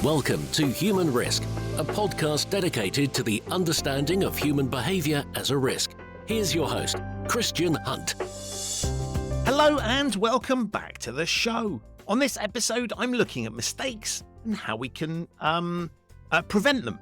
Welcome to Human Risk, a podcast dedicated to the understanding of human behaviour as a risk. Here's your host, Christian Hunt. Hello and welcome back to the show. On this episode, I'm looking at mistakes and how we can prevent them.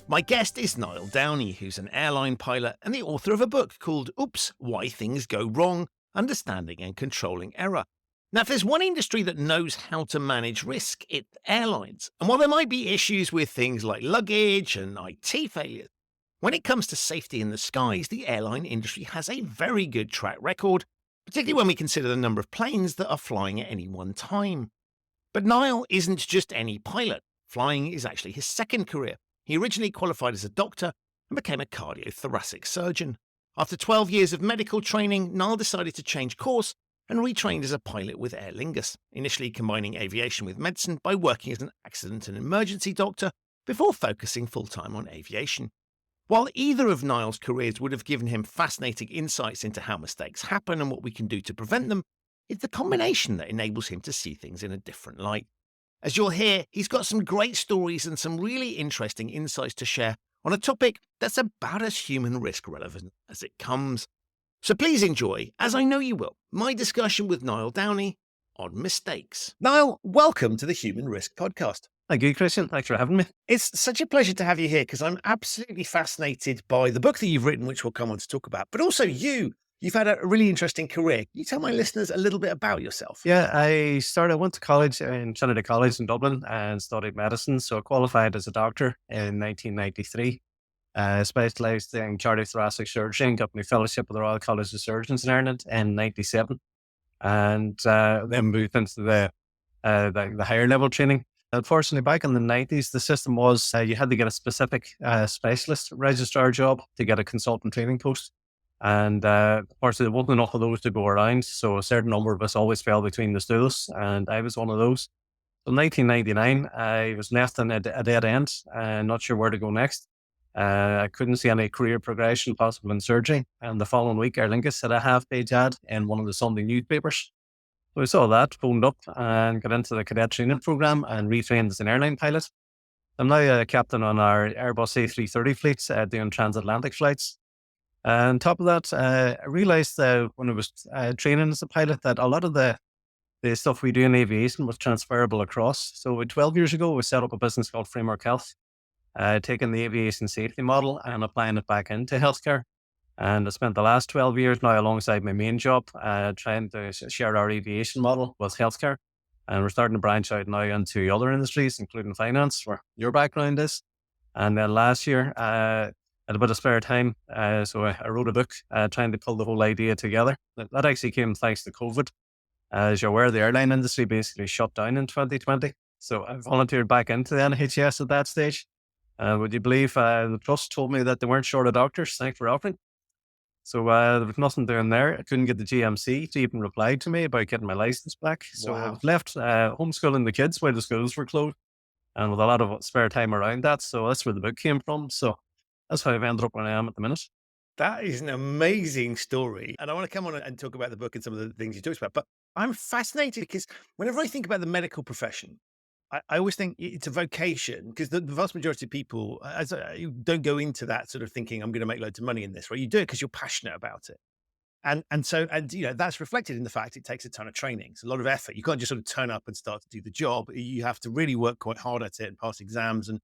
My guest is Niall Downey, who's an airline pilot and the author of a book called Oops, Why Things Go Wrong, Understanding and Controlling Error. Now, if there's one industry that knows how to manage risk, it's airlines. And while there might be issues with things like luggage and IT failures, when it comes to safety in the skies, the airline industry has a very good track record, particularly when we consider the number of planes that are flying at any one time. But Niall isn't just any pilot. Flying is actually his second career. He originally qualified as a doctor and became a cardiothoracic surgeon. After 12 years of medical training, Niall decided to change course and retrained as a pilot with Aer Lingues, initially combining aviation with medicine by working as an accident and emergency doctor before focusing full-time on aviation. While either of Niall's careers would have given him fascinating insights into how mistakes happen and what we can do to prevent them, it's the combination that enables him to see things in a different light. As you'll hear, he's got some great stories and some really interesting insights to share on a topic that's about as human risk relevant as it comes. So please enjoy, as I know you will, my discussion with Niall Downey on mistakes. Niall, welcome to the Human Risk Podcast. Thank you, Christian. Thanks for having me. It's such a pleasure to have you here because I'm absolutely fascinated by the book that you've written, which we'll come on to talk about, but also you've had a really interesting career. Can you tell my listeners a little bit about yourself? Yeah, I went to college in Trinity College in Dublin and studied medicine. So I qualified as a doctor in 1993. Specialised in cardiothoracic surgery and got my fellowship with the Royal College of Surgeons in Ireland in 97. And then moved into the higher level training. Unfortunately, back in the 90s, the system was you had to get a specific specialist registrar job to get a consultant training post. And unfortunately, there wasn't enough of those to go around. So a certain number of us always fell between the stools. And I was one of those. So in 1999, I was left on a dead end and not sure where to go next. I couldn't see any career progression possible in surgery. And the following week, Aer Lingues had a half-page ad in one of the Sunday newspapers. So I saw that, phoned up and got into the cadet training program and retrained as an airline pilot. I'm now a captain on our Airbus A330 fleets doing transatlantic flights. And on top of that, I realised when I was training as a pilot that a lot of the stuff we do in aviation was transferable across. So 12 years ago, we set up a business called Framework Health. Taking the aviation safety model and applying it back into healthcare. And I spent the last 12 years now alongside my main job trying to share our aviation model with healthcare. And we're starting to branch out now into other industries, including finance, where your background is. And then last year, I had a bit of spare time. So I wrote a book trying to pull the whole idea together. That actually came thanks to COVID. As you're aware, the airline industry basically shut down in 2020. So I volunteered back into the NHS at that stage. Would you believe the trust told me that they weren't short of doctors? Thanks for offering. So there was nothing doing there. I couldn't get the GMC to even reply to me about getting my license back. So I was left homeschooling the kids while the schools were closed and with a lot of spare time around that. So that's where the book came from. So that's how I've ended up where I am at the minute. That is an amazing story. And I want to come on and talk about the book and some of the things you talked about. But I'm fascinated because whenever I think about the medical profession, I always think it's a vocation because the vast majority of people you don't go into that sort of thinking, I'm going to make loads of money in this, right? You do it because you're passionate about it. And so that's reflected in the fact it takes a ton of training. It's a lot of effort. You can't just sort of turn up and start to do the job. You have to really work quite hard at it and pass exams. And,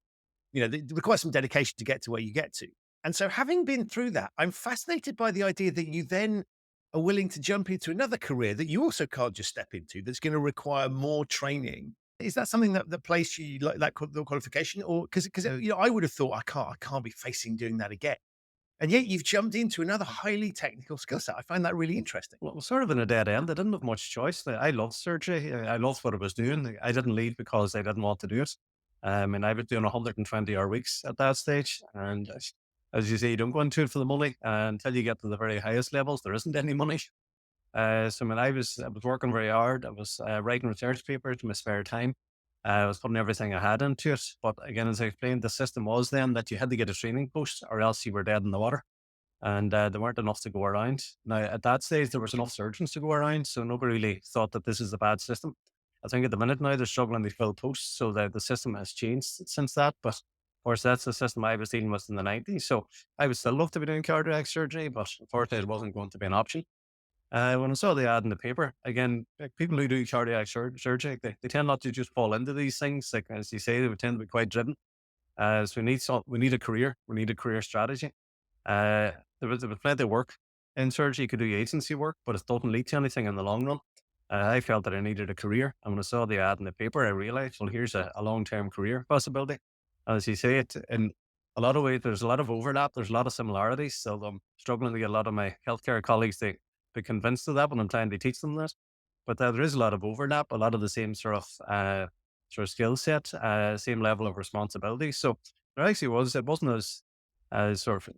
it requires some dedication to get to where you get to. And so having been through that, I'm fascinated by the idea that you then are willing to jump into another career that you also can't just step into that's going to require more training. Is that something that placed you like that qualification, or because I would have thought I can't be facing doing that again, and yet you've jumped into another highly technical skill set. I find that really interesting. Well, sort of in a dead end. I didn't have much choice. I loved surgery. I loved what I was doing. I didn't leave because I didn't want to do it. And I was doing 120-hour weeks at that stage, and as you say, you don't go into it for the money until you get to the very highest levels. There isn't any money. I was working very hard. I was writing research papers in my spare time. I was putting everything I had into it. But again, as I explained, the system was then that you had to get a training post or else you were dead in the water. And there weren't enough to go around. Now, at that stage, there was enough surgeons to go around. So nobody really thought that this is a bad system. I think at the minute now they're struggling to fill posts, so the system has changed since that. But of course, that's the system I was dealing with in the 90s. So I would still love to be doing cardiac surgery, but unfortunately, it wasn't going to be an option. When I saw the ad in the paper, again, like people who do cardiac surgery, they tend not to just fall into these things. Like as you say, they tend to be quite driven. So we need a career, we need a career strategy. Uh, there was plenty of work in surgery. You could do agency work, but it doesn't lead to anything in the long run. I felt that I needed a career. And when I saw the ad in the paper, I realized, well, here's a long-term career possibility. And as you say, it in a lot of ways, there's a lot of overlap. There's a lot of similarities. So I'm struggling to get a lot of my healthcare colleagues to be convinced of that when I'm trying to teach them that. But there is a lot of overlap, a lot of the same sort of skill set, same level of responsibility. So there actually was, it wasn't as sort of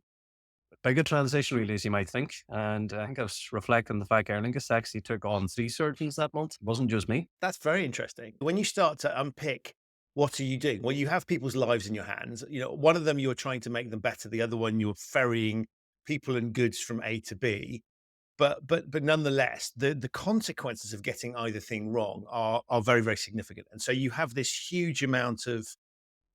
big a transition really as you might think. And I think I was reflecting the fact Aer Lingues actually took on 3 surgeons that month. It wasn't just me. That's very interesting. When you start to unpick what are you doing? Well, you have people's lives in your hands. One of them you're trying to make them better. The other one you're ferrying people and goods from A to B. But nonetheless, the consequences of getting either thing wrong are very, very significant. And so you have this huge amount of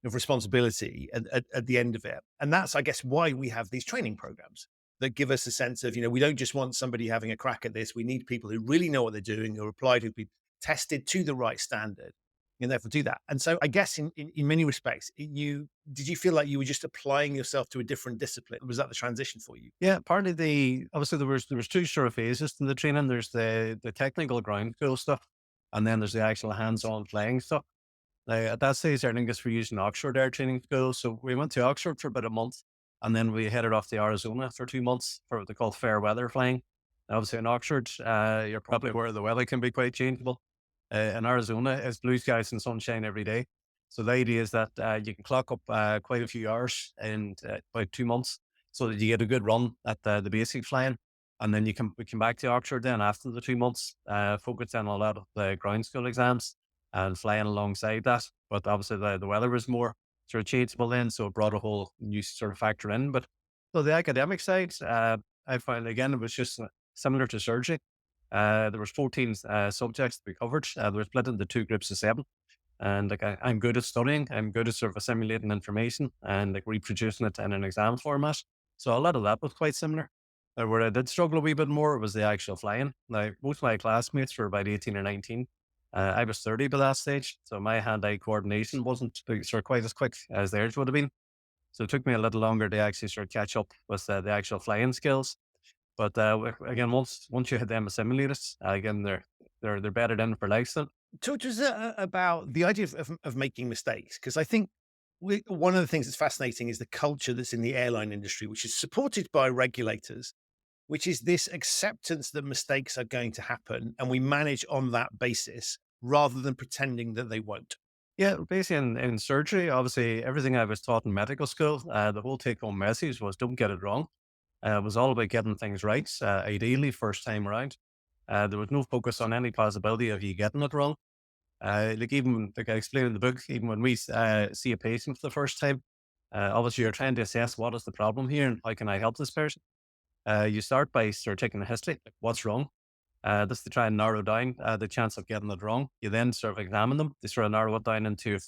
responsibility at the end of it. And that's, I guess, why we have these training programs that give us a sense of, we don't just want somebody having a crack at this. We need people who really know what they're doing, who are applied, who've been tested to the right standard, and therefore do that. And so I guess in many respects, did you feel like you were just applying yourself to a different discipline? Was that the transition for you? Yeah, partly obviously there was 2 sort of phases in the training. There's the technical ground school stuff, and then there's the actual hands-on flying stuff. Now, at that stage, Aer Lingus were using Oxford Air Training School. So we went to Oxford for about a month, and then we headed off to Arizona for 2 months for what they call fair weather flying. And obviously in Oxford, you're probably aware the weather can be quite changeable. In Arizona, it's blue skies and sunshine every day. So the idea is that you can clock up quite a few hours in about 2 months so that you get a good run at the basic flying. And then we come back to Oxford then after the 2 months, focus on a lot of the ground school exams and flying alongside that. But obviously the weather was more sort of changeable then, so it brought a whole new sort of factor in. But so the academic side, I found again, it was just similar to surgery. There was 14 subjects to be covered. They were split into 2 groups of 7. And like I'm good at studying, I'm good at sort of assimilating information and like reproducing it in an exam format. So a lot of that was quite similar. Where I did struggle a wee bit more was the actual flying. Now, most of my classmates were about 18 or 19. I was 30 by that stage, so my hand-eye coordination wasn't sort of quite as quick as theirs would have been. So it took me a little longer to actually sort of catch up with the actual flying skills. But again, once you had them assimilated, again, they're better in for life. So Talk to us about the idea of making mistakes, because I think one of the things that's fascinating is the culture that's in the airline industry, which is supported by regulators, which is this acceptance that mistakes are going to happen and we manage on that basis rather than pretending that they won't. yeah, basically in surgery, obviously everything I was taught in medical school, the whole take-home message was don't get it wrong. It was all about getting things right, ideally first time around. There was no focus on any possibility of you getting it wrong. Like I explained in the book, even when we see a patient for the first time, obviously you're trying to assess what is the problem here and how can I help this person. You start by sort of taking a history, like what's wrong. This to try and narrow down the chance of getting it wrong. You then sort of examine them. They sort of narrow it down into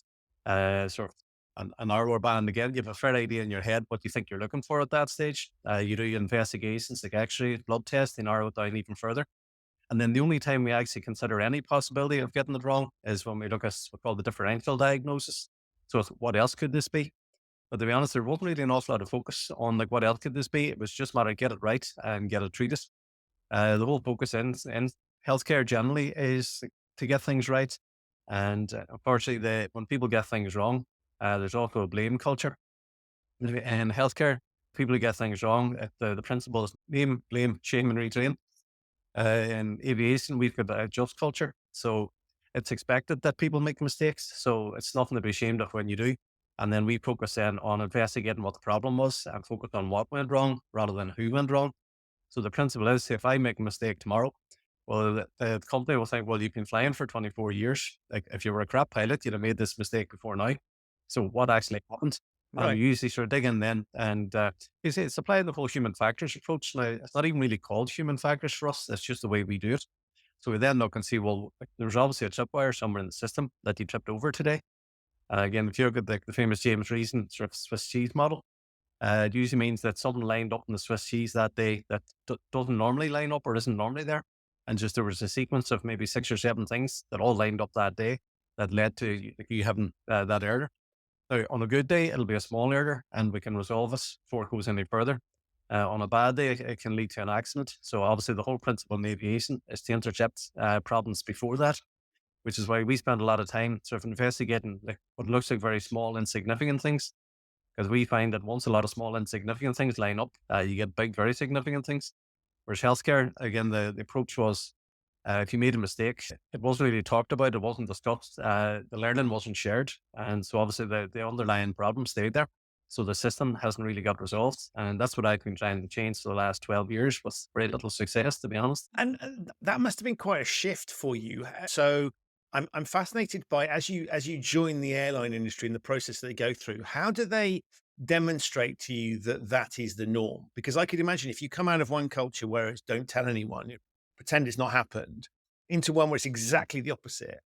sort of an narrower band again. You have a fair idea in your head what you think you're looking for at that stage. You do your investigations like X-ray, blood tests, they narrow it down even further. And then the only time we actually consider any possibility of getting it wrong is when we look at what's called the differential diagnosis. So what else could this be? But to be honest, there wasn't really an awful lot of focus on like what else could this be. It was just a matter of get it right and get it treated. The whole focus in healthcare generally is to get things right. And unfortunately, when people get things wrong, there's also a blame culture. In healthcare, people who get things wrong, the principle is name, blame, shame, and retrain. In aviation, we've got a just culture. So it's expected that people make mistakes. So it's nothing to be ashamed of when you do. And then we focus then on investigating what the problem was and focus on what went wrong rather than who went wrong. So the principle is if I make a mistake tomorrow, well, the company will think, well, you've been flying for 24 years. Like if you were a crap pilot, you'd have made this mistake before now. So what actually happened? And Right. we usually sort of dig in then and it's applying the whole human factors approach. Now, it's not even really called human factors for us. That's just the way we do it. So we then look and see, well, there's obviously a tripwire somewhere in the system that you tripped over today. Again, if you look at the famous James Reason sort of Swiss cheese model, it usually means that something lined up in the Swiss cheese that day that doesn't normally line up or isn't normally there. And just there was a sequence of maybe 6 or 7 things that all lined up that day that led to you having that error. Now, on a good day, it'll be a small error and we can resolve it before it goes any further. On a bad day, it can lead to an accident. So obviously the whole principle in aviation is to intercept problems before that, which is why we spend a lot of time sort of investigating like what looks like very small, insignificant things. Because we find that once a lot of small, insignificant things line up, you get big, very significant things. Whereas healthcare, again, the approach was if you made a mistake, it wasn't really talked about, it wasn't discussed, the learning wasn't shared. And so obviously the underlying problem stayed there. So the system hasn't really got resolved. And that's what I've been trying to change for the last 12 years with very little success, to be honest. And that must have been quite a shift for you. So I'm fascinated by as you join the airline industry and the process that they go through. How do they demonstrate to you that that is the norm? Because I could imagine if you come out of one culture where it's don't tell anyone, you pretend it's not happened, into one where it's exactly the opposite.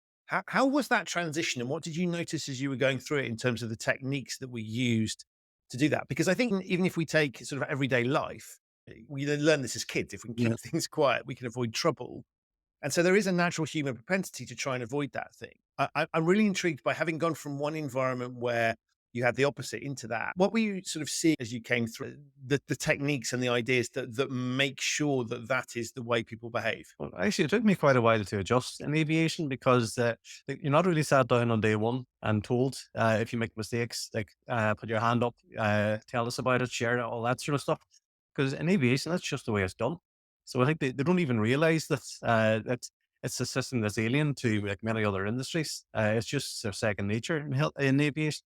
How was that transition, and what did you notice as you were going through it in terms of the techniques that were used to do that? Because I think even if we take sort of everyday life, we learn this as kids. If we can keep things quiet, we can avoid trouble. And so there is a natural human propensity to try and avoid that thing. I'm really intrigued by having gone from one environment where you had the opposite into that. What were you sort of seeing as you came through the techniques and the ideas that make sure that that is the way people behave? Well, actually, it took me quite a while to adjust in aviation because you're not really sat down on day one and told if you make mistakes, like put your hand up, tell us about it, share it, all that sort of stuff. Because in aviation, that's just the way it's done. So I think they don't even realize that it's a system that's alien to like many other industries. It's just their second nature in aviation.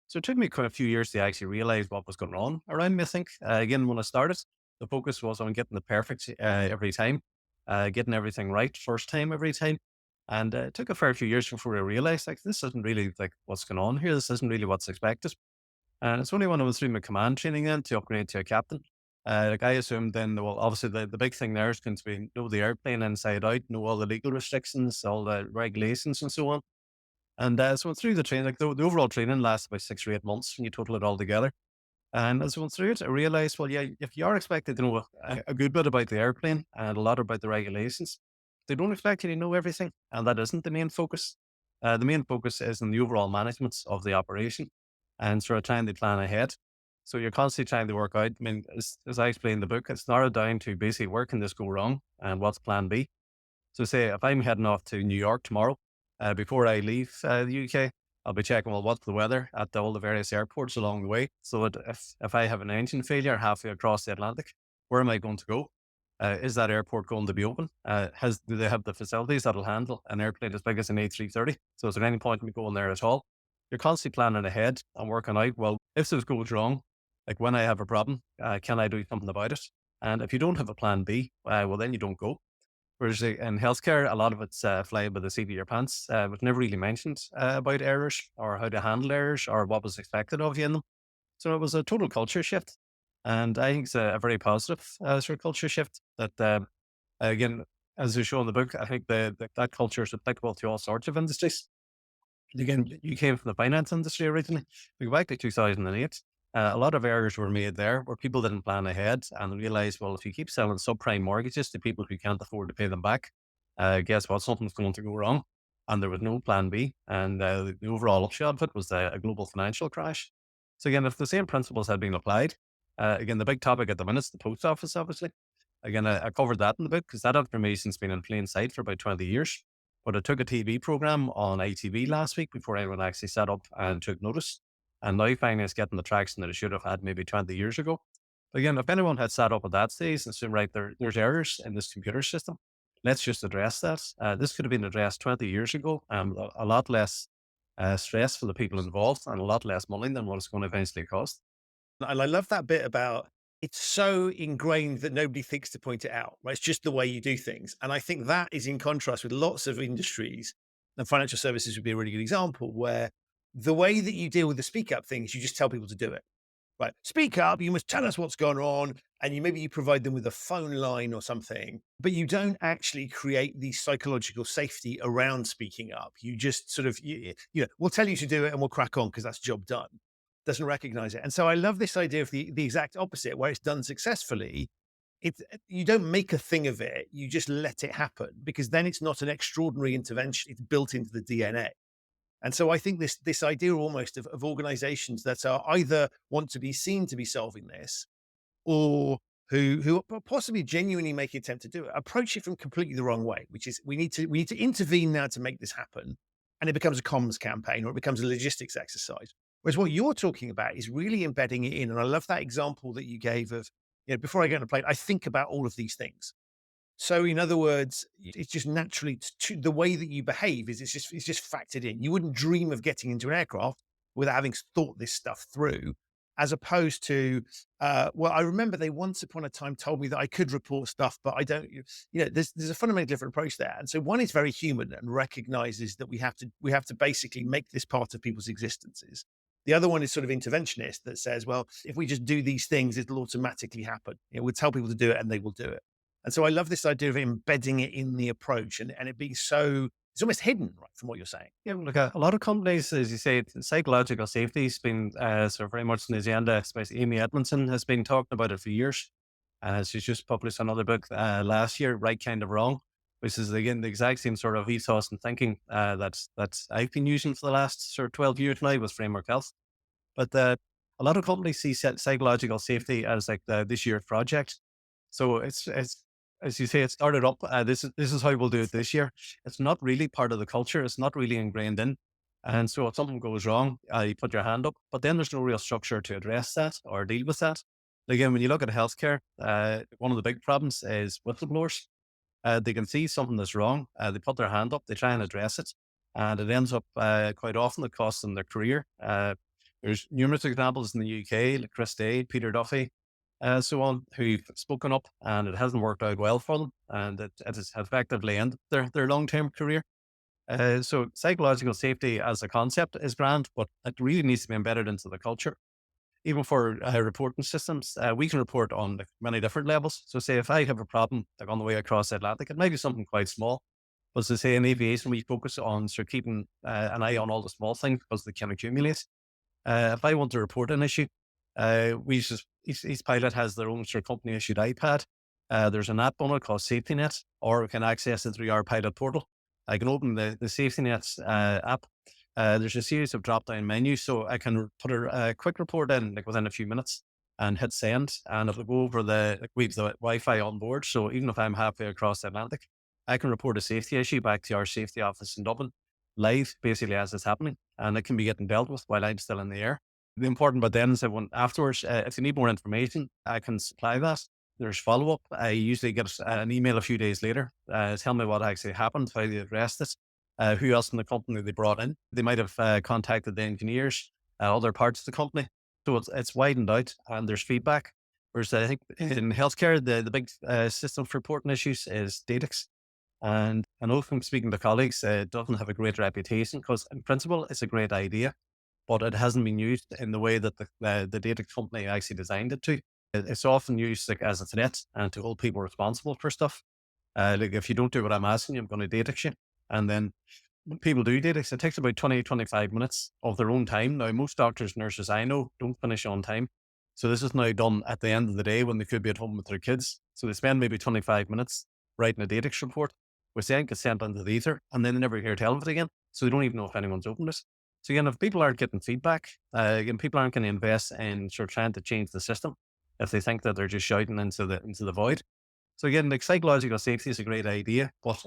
So it took me quite a few years to actually realize what was going on around me. I think again when I started, the focus was on getting the perfect every time, getting everything right first time every time. And it took a fair few years before I realized like this isn't really like what's going on here. This isn't really what's expected. And it's only when I went through my command training then to upgrade to a captain. Like I assumed then, well, obviously the big thing there is going to be know the airplane inside out, know all the legal restrictions, all the regulations and so on. And so I went through the training, like the overall training lasts about 6 or 8 months when you total it all together. And as I went through it, I realized, well, yeah, if you are expected to know a good bit about the airplane and a lot about the regulations, they don't expect you to know everything. And that isn't the main focus. The main focus is in the overall management of the operation and sort of trying to plan ahead. So you're constantly trying to work out. I mean, as I explained in the book, it's narrowed down to basically where can this go wrong and what's plan B. So say if I'm heading off to New York tomorrow, before I leave the UK, I'll be checking, well, what's the weather at all the various airports along the way. So that if I have an engine failure halfway across the Atlantic, where am I going to go? Is that airport going to be open? Do they have the facilities that'll handle an airplane as big as an A330? So is there any point in me going there at all? You're constantly planning ahead and working out, well, if this goes wrong, like when I have a problem, can I do something about it? And if you don't have a plan B, well, then you don't go. Whereas in healthcare, a lot of it's flying by the seat of your pants. But never really mentioned about errors or how to handle errors or what was expected of you in them. So it was a total culture shift. And I think it's a very positive sort of culture shift that, again, as you show in the book, I think that culture is applicable to all sorts of industries. Again, you came from the finance industry originally. We go back to 2008. A lot of errors were made there where people didn't plan ahead and realized, well, if you keep selling subprime mortgages to people who can't afford to pay them back, guess what? Something's going to go wrong. And there was no plan B. And the overall upshot of it was a global financial crash. So again, if the same principles had been applied, again, the big topic at the minute is the post office, obviously. Again, I covered that in the book because that information's been in plain sight for about 20 years. But I took a TV program on ITV last week before anyone actually sat up and took notice. And now finally it's getting the traction that it should have had maybe 20 years ago. But again, if anyone had sat up at that stage and said, right, there's errors in this computer system, let's just address that. This could have been addressed 20 years ago, a lot less stress for the people involved and a lot less money than what it's going to eventually cost. And I love that bit about it's so ingrained that nobody thinks to point it out, right? It's just the way you do things. And I think that is in contrast with lots of industries, and financial services would be a really good example, where the way that you deal with the speak up things, you just tell people to do it, right, speak up, you must tell us what's gone on, and maybe you provide them with a phone line or something, but you don't actually create the psychological safety around speaking up. You just sort of, we'll tell you to do it and we'll crack on because that's job done. Doesn't recognize it. And so I love this idea of the exact opposite, where it's done successfully. You don't make a thing of it, you just let it happen, because then it's not an extraordinary intervention, it's built into the DNA. And so I think this idea almost of organizations that are either want to be seen to be solving this, or who possibly genuinely make an attempt to do it, approach it from completely the wrong way, which is we need to intervene now to make this happen. And it becomes a comms campaign, or it becomes a logistics exercise. Whereas what you're talking about is really embedding it in. And I love that example that you gave of, before I get on a plane, I think about all of these things. So in other words, it's just naturally the way that you behave it's just factored in. You wouldn't dream of getting into an aircraft without having thought this stuff through, as opposed to, well, I remember they once upon a time told me that I could report stuff, but I don't, there's a fundamentally different approach there. And so one is very human and recognizes that we have to basically make this part of people's existences. The other one is sort of interventionist that says, well, if we just do these things, it'll automatically happen. We'll tell people to do it and they will do it. And so I love this idea of embedding it in the approach and it being so, it's almost hidden, right, from what you're saying. Yeah, look, a lot of companies, as you say, psychological safety has been sort of very much in the agenda. Especially Amy Edmondson has been talking about it for years. She's just published another book last year, Right Kind of Wrong, which is, again, the exact same sort of ethos and thinking that I've been using for the last sort of 12 years now with Framework Health. But a lot of companies see psychological safety as like this year's project. So it's as you say, it started up. This is how we'll do it this year. It's not really part of the culture. It's not really ingrained in. And so if something goes wrong, you put your hand up, but then there's no real structure to address that or deal with that. Again, when you look at healthcare, one of the big problems is whistleblowers. They can see something that's wrong. They put their hand up, they try and address it. And it ends up quite often it costs them their career. There's numerous examples in the UK, like Chris Day, Peter Duffy, so on, who've spoken up and it hasn't worked out well for them. And it has effectively ended their long-term career. So psychological safety as a concept is grand, but it really needs to be embedded into the culture. Even for reporting systems, we can report on many different levels. So say if I have a problem like on the way across the Atlantic, it might be something quite small. But to say in aviation, we focus on sort of keeping an eye on all the small things because they can accumulate. If I want to report an issue, each pilot has their own sort of company issued iPad. There's an app on it called SafetyNet, or we can access it through our pilot portal. I can open the SafetyNet app. There's a series of drop-down menus, so I can put a quick report in like within a few minutes and hit send, and it'll go over we have the Wi-Fi on board. So even if I'm halfway across the Atlantic, I can report a safety issue back to our safety office in Dublin, live, basically as it's happening, and it can be getting dealt with while I'm still in the air. The important bit then is that afterwards, if you need more information, I can supply that. There's follow-up. I usually get an email a few days later, tell me what actually happened, how they addressed it, who else in the company they brought in. They might have contacted the engineers, other parts of the company. So it's widened out and there's feedback. Whereas I think in healthcare, the big system for reporting issues is Datix. And I know from speaking to colleagues, it doesn't have a great reputation because in principle, it's a great idea, but it hasn't been used in the way that the data company actually designed it to. It's often used like as a threat and to hold people responsible for stuff. Like if you don't do what I'm asking you, I'm going to Datix you. And then when people do Datix, it takes about 20, 25 minutes of their own time. Now, most doctors, nurses I know don't finish on time. So this is now done at the end of the day when they could be at home with their kids. So they spend maybe 25 minutes writing a Datix report, which then gets sent into the ether, and then they never hear tell of it again. So they don't even know if anyone's opened it. So again, if people aren't getting feedback, people aren't going to invest in sort of trying to change the system if they think that they're just shouting into the void. So again, like psychological safety is a great idea, but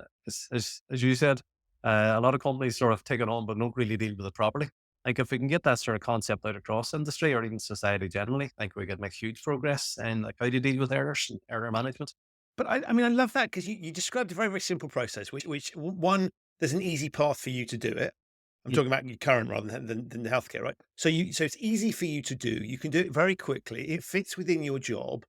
as you said, a lot of companies sort of take it on, but don't really deal with it properly. Like if we can get that sort of concept out across industry or even society generally, like we could make huge progress in like how to deal with errors and error management. But I love that because you described a very, very simple process, which one, there's an easy path for you to do it. I'm talking about your current rather than the healthcare, right? So it's easy for you to do. You can do it very quickly. It fits within your job.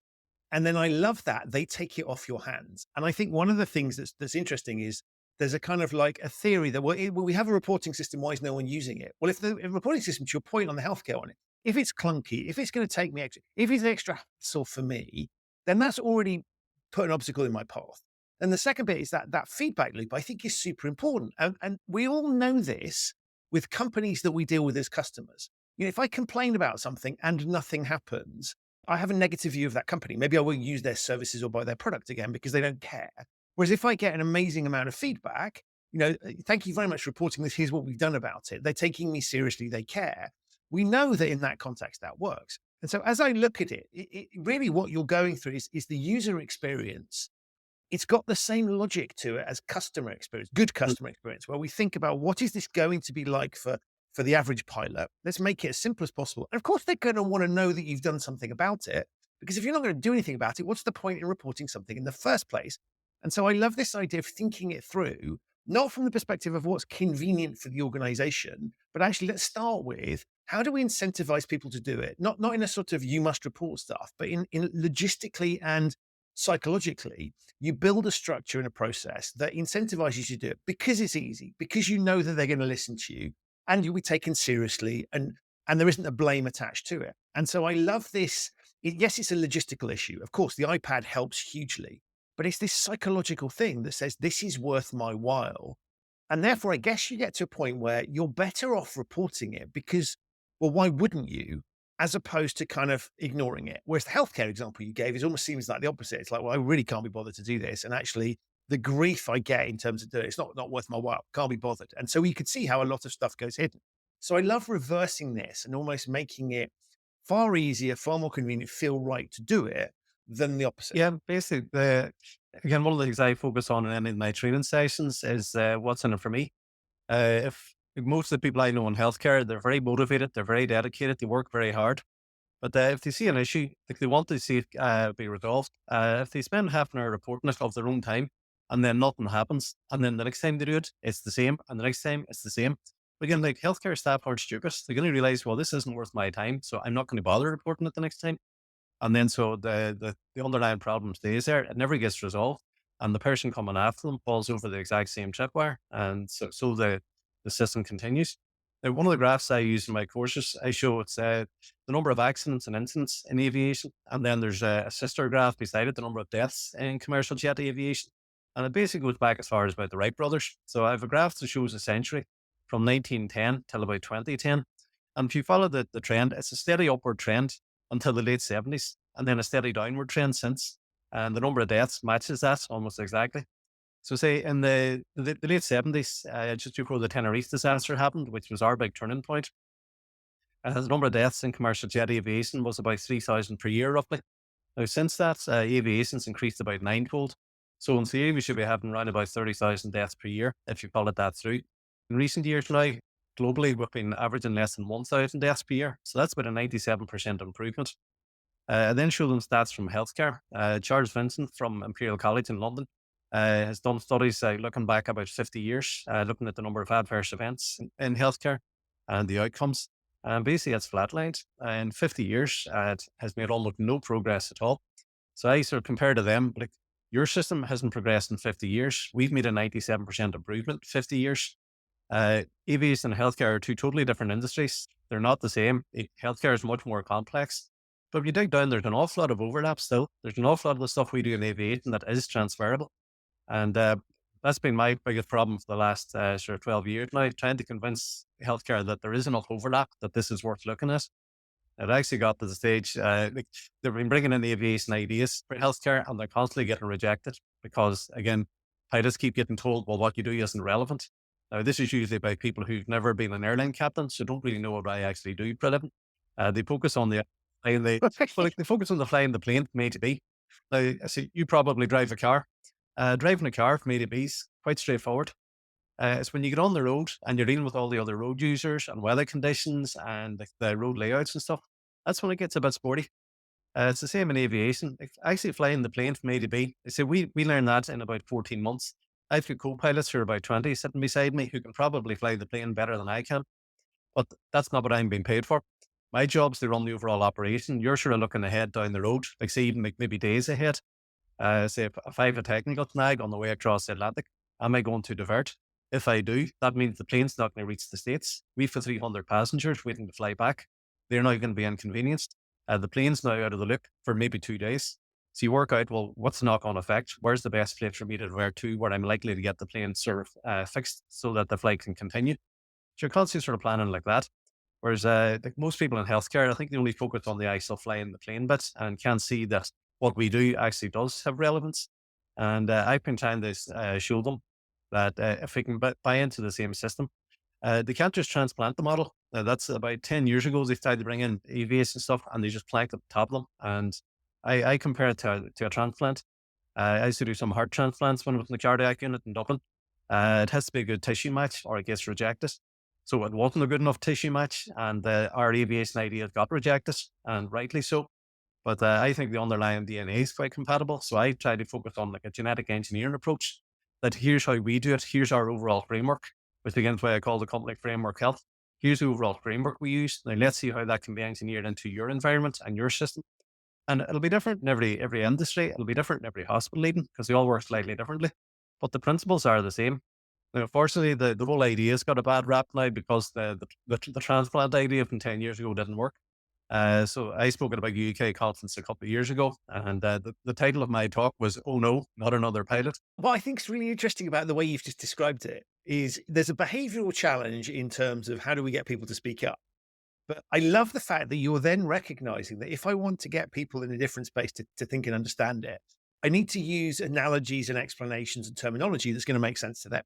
And then I love that they take it off your hands. And I think one of the things that's interesting is there's a kind of like a theory that, well, we have a reporting system. Why is no one using it? Well, if the reporting system, to your point on the healthcare one, if it's clunky, if it's going to take me extra, if it's extra hassle for me, then that's already put an obstacle in my path. And the second bit is that feedback loop, I think, is super important. And we all know this with companies that we deal with as customers. If I complain about something and nothing happens, I have a negative view of that company. Maybe I won't use their services or buy their product again because they don't care. Whereas if I get an amazing amount of feedback, thank you very much for reporting this. Here's what we've done about it. They're taking me seriously. They care. We know that in that context that works. And so as I look at it, really what you're going through is the user experience. It's got the same logic to it as customer experience, good customer experience, where we think about what is this going to be like for the average pilot. Let's make it as simple as possible. And of course, they're going to want to know that you've done something about it, because if you're not going to do anything about it, what's the point in reporting something in the first place? And so I love this idea of thinking it through, not from the perspective of what's convenient for the organization, but actually let's start with how do we incentivize people to do it? Not in a sort of you must report stuff, but in logistically and psychologically, you build a structure and a process that incentivizes you to do it because it's easy, because you know that they're going to listen to you and you'll be taken seriously and there isn't a blame attached to it. And so I love this. Yes, it's a logistical issue. Of course, the iPad helps hugely, but it's this psychological thing that says this is worth my while. And therefore, I guess you get to a point where you're better off reporting it because, well, why wouldn't you? As opposed to kind of ignoring it. Whereas the healthcare example you gave almost seems like the opposite. It's like, well, I really can't be bothered to do this. And actually the grief I get in terms of doing it's not worth my while, can't be bothered. And so you could see how a lot of stuff goes hidden. So I love reversing this and almost making it far easier, far more convenient, feel right to do it than the opposite. Yeah, basically, again, one of the things I focus on in any of my training sessions is what's in it for me. If most of the people I know in healthcare, they're very motivated, they're very dedicated, they work very hard. But if they see an issue, like they want to see it be resolved, if they spend half an hour reporting it of their own time and then nothing happens, and then the next time they do it, it's the same, and the next time it's the same. But again, like healthcare staff aren't stupid. They're going to realize, well, this isn't worth my time, so I'm not going to bother reporting it the next time. And then so the underlying problem stays there. It never gets resolved. And the person coming after them falls over the exact same tripwire. And so the system continues. Now, one of the graphs I use in my courses, I show it's the number of accidents and incidents in aviation. And then there's a sister graph beside it, the number of deaths in commercial jet aviation. And it basically goes back as far as about the Wright brothers. So I have a graph that shows a century from 1910 till about 2010. And if you follow the trend, it's a steady upward trend until the late 70s, and then a steady downward trend since. And the number of deaths matches that almost exactly. So say in the late 70s, just before the Tenerife disaster happened, which was our big turning point, the number of deaths in commercial jet aviation was about 3,000 per year, roughly. Now, since that, aviation's increased about ninefold. So in theory, we should be having around about 30,000 deaths per year, if you follow that through. In recent years now, globally, we've been averaging less than 1,000 deaths per year. So that's about a 97% improvement. I then show them stats from healthcare. Charles Vincent from Imperial College in London has done studies looking back about 50 years, looking at the number of adverse events in healthcare and the outcomes. And basically, it's flatlined. In 50 years, it has made almost no progress at all. So I sort of compare to them, like your system hasn't progressed in 50 years. We've made a 97% improvement 50 years. Aviation and healthcare are two totally different industries. They're not the same. Healthcare is much more complex. But if you dig down, there's an awful lot of overlap still. There's an awful lot of the stuff we do in aviation that is transferable. And that's been my biggest problem for the last sort of 12 years now, trying to convince healthcare that there is enough overlap, that this is worth looking at. It actually got to the stage, they've been bringing in aviation ideas for healthcare and they're constantly getting rejected because, again, pilots keep getting told, well, what you do isn't relevant. Now, this is usually by people who've never been an airline captain, so don't really know what I actually do for a living. They focus on the flying they focus on the flying the plane from A to B. Now, I see you probably drive a car. Driving a car from A to B is quite straightforward. It's when you get on the road and you're dealing with all the other road users and weather conditions and the road layouts and stuff. That's when it gets a bit sporty. It's the same in aviation. Actually flying the plane from A to B. I say we learned that in about 14 months. I've got co-pilots who are about 20 sitting beside me who can probably fly the plane better than I can. But that's not what I'm being paid for. My job's to run the overall operation. You're sort of looking ahead down the road, like say even maybe days ahead. Say if I have a technical snag on the way across the Atlantic, am I going to divert? If I do, that means the plane's not going to reach the States. We've got 300 passengers waiting to fly back. they're now going to be inconvenienced. The plane's now out of the loop for maybe 2 days. So you work out, well, what's the knock-on effect? Where's the best place for me to where to, where I'm likely to get the plane sort of fixed so that the flight can continue? So you're constantly sort of planning like that. Whereas like most people in healthcare, I think they only focus on the actual flying the plane bit and can't see that what we do actually does have relevance. And I've been trying to show them that if we can buy into the same system, they can't just transplant the model. That's about 10 years ago, they started to bring in aviation stuff and they just planked at the top of them. And I compare it to a transplant. I used to do some heart transplants when I was in the cardiac unit in Dublin. It has to be a good tissue match or it gets rejected. So it wasn't a good enough tissue match, and our aviation ideas got rejected, and rightly so. But I think the underlying DNA is quite compatible. So I try to focus on like a genetic engineering approach that here's how we do it. Here's our overall framework, which again is why I call the company Framework Health. Here's the overall framework we use. Now let's see how that can be engineered into your environment and your system. And it'll be different in every industry. It'll be different in every hospital even because they all work slightly differently. But the principles are the same. Now, unfortunately, the whole idea's got a bad rap now because the transplant idea from 10 years ago didn't work. So I spoke at a UK conference a couple of years ago, and the title of my talk was, "Oh no, not another pilot." What I think is really interesting about the way you've just described it is there's a behavioral challenge in terms of how do we get people to speak up. But I love the fact that you're then recognizing that if I want to get people in a different space to think and understand it, I need to use analogies and explanations and terminology that's going to make sense to them.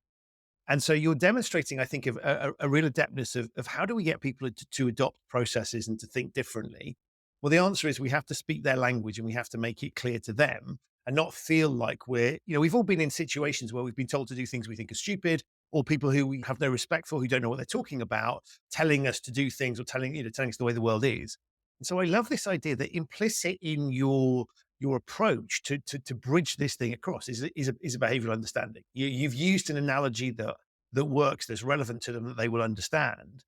And so you're demonstrating, I think, a real adeptness of how do we get people to adopt processes and to think differently? Well, the answer is we have to speak their language and we have to make it clear to them and not feel like we've all been in situations where we've been told to do things we think are stupid, or people who we have no respect for, who don't know what they're talking about, telling us to do things or telling us the way the world is. And so I love this idea that implicit in your approach to bridge this thing across is a behavioral understanding. You've used an analogy that works, that's relevant to them, that they will understand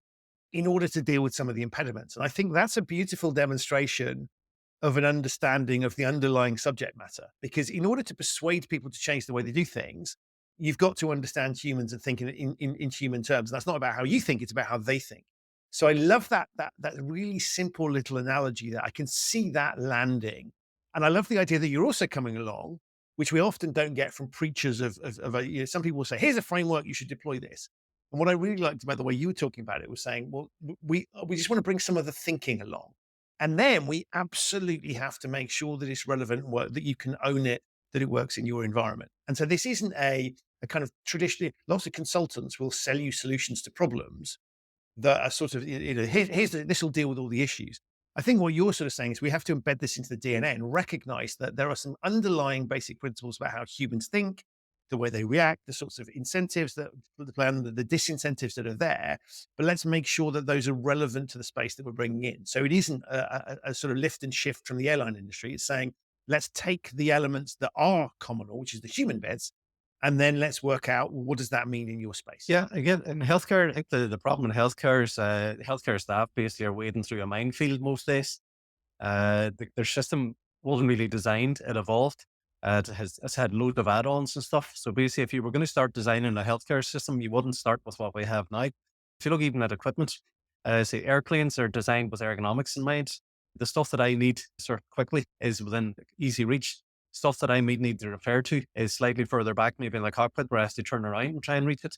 in order to deal with some of the impediments. And I think that's a beautiful demonstration of an understanding of the underlying subject matter. Because in order to persuade people to change the way they do things, you've got to understand humans and think in human terms. And that's not about how you think, it's about how they think. So I love that really simple little analogy that I can see that landing. And I love the idea that you're also coming along, which we often don't get from preachers some people will say, here's a framework, you should deploy this. And what I really liked about the way you were talking about it was saying, well, we just want to bring some of the thinking along. And then we absolutely have to make sure that it's relevant work, that you can own it, that it works in your environment. And so this isn't a kind of traditionally, lots of consultants will sell you solutions to problems that are sort of, this will deal with all the issues. I think what you're sort of saying is we have to embed this into the DNA and recognize that there are some underlying basic principles about how humans think, the way they react, the sorts of incentives that the plan, the disincentives that are there. But let's make sure that those are relevant to the space that we're bringing in. So it isn't a sort of lift and shift from the airline industry. It's saying, let's take the elements that are communal, which is the human beds, and then let's work out what does that mean in your space. Yeah, again, in healthcare, I think the problem in healthcare is healthcare staff basically are wading through a minefield most days. Their system wasn't really designed, it evolved. It's had loads of add-ons and stuff. So basically, if you were going to start designing a healthcare system, you wouldn't start with what we have now. If you look even at equipment, say airplanes are designed with ergonomics in mind. The stuff that I need sort of quickly is within easy reach. Stuff that I might need to refer to is slightly further back, maybe in the cockpit, where I have to turn around and try and reach it.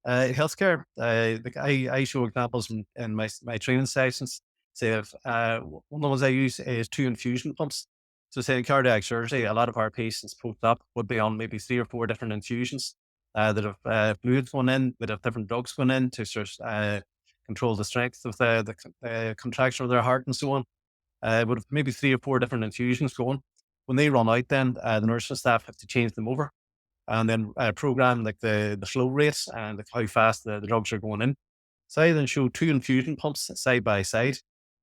Healthcare, I show examples in my training sessions. Say, if, one of the ones I use is 2 infusion pumps. So say in cardiac surgery, a lot of our patients post-op would be on maybe 3 or 4 different infusions that have fluids going in, that have different drugs going in to sort of control the strength of the contraction of their heart and so on. With maybe 3 or 4 different infusions going. When they run out, then the nursing staff have to change them over and then program like the flow rates and like how fast the drugs are going in. So I then show 2 infusion pumps side by side.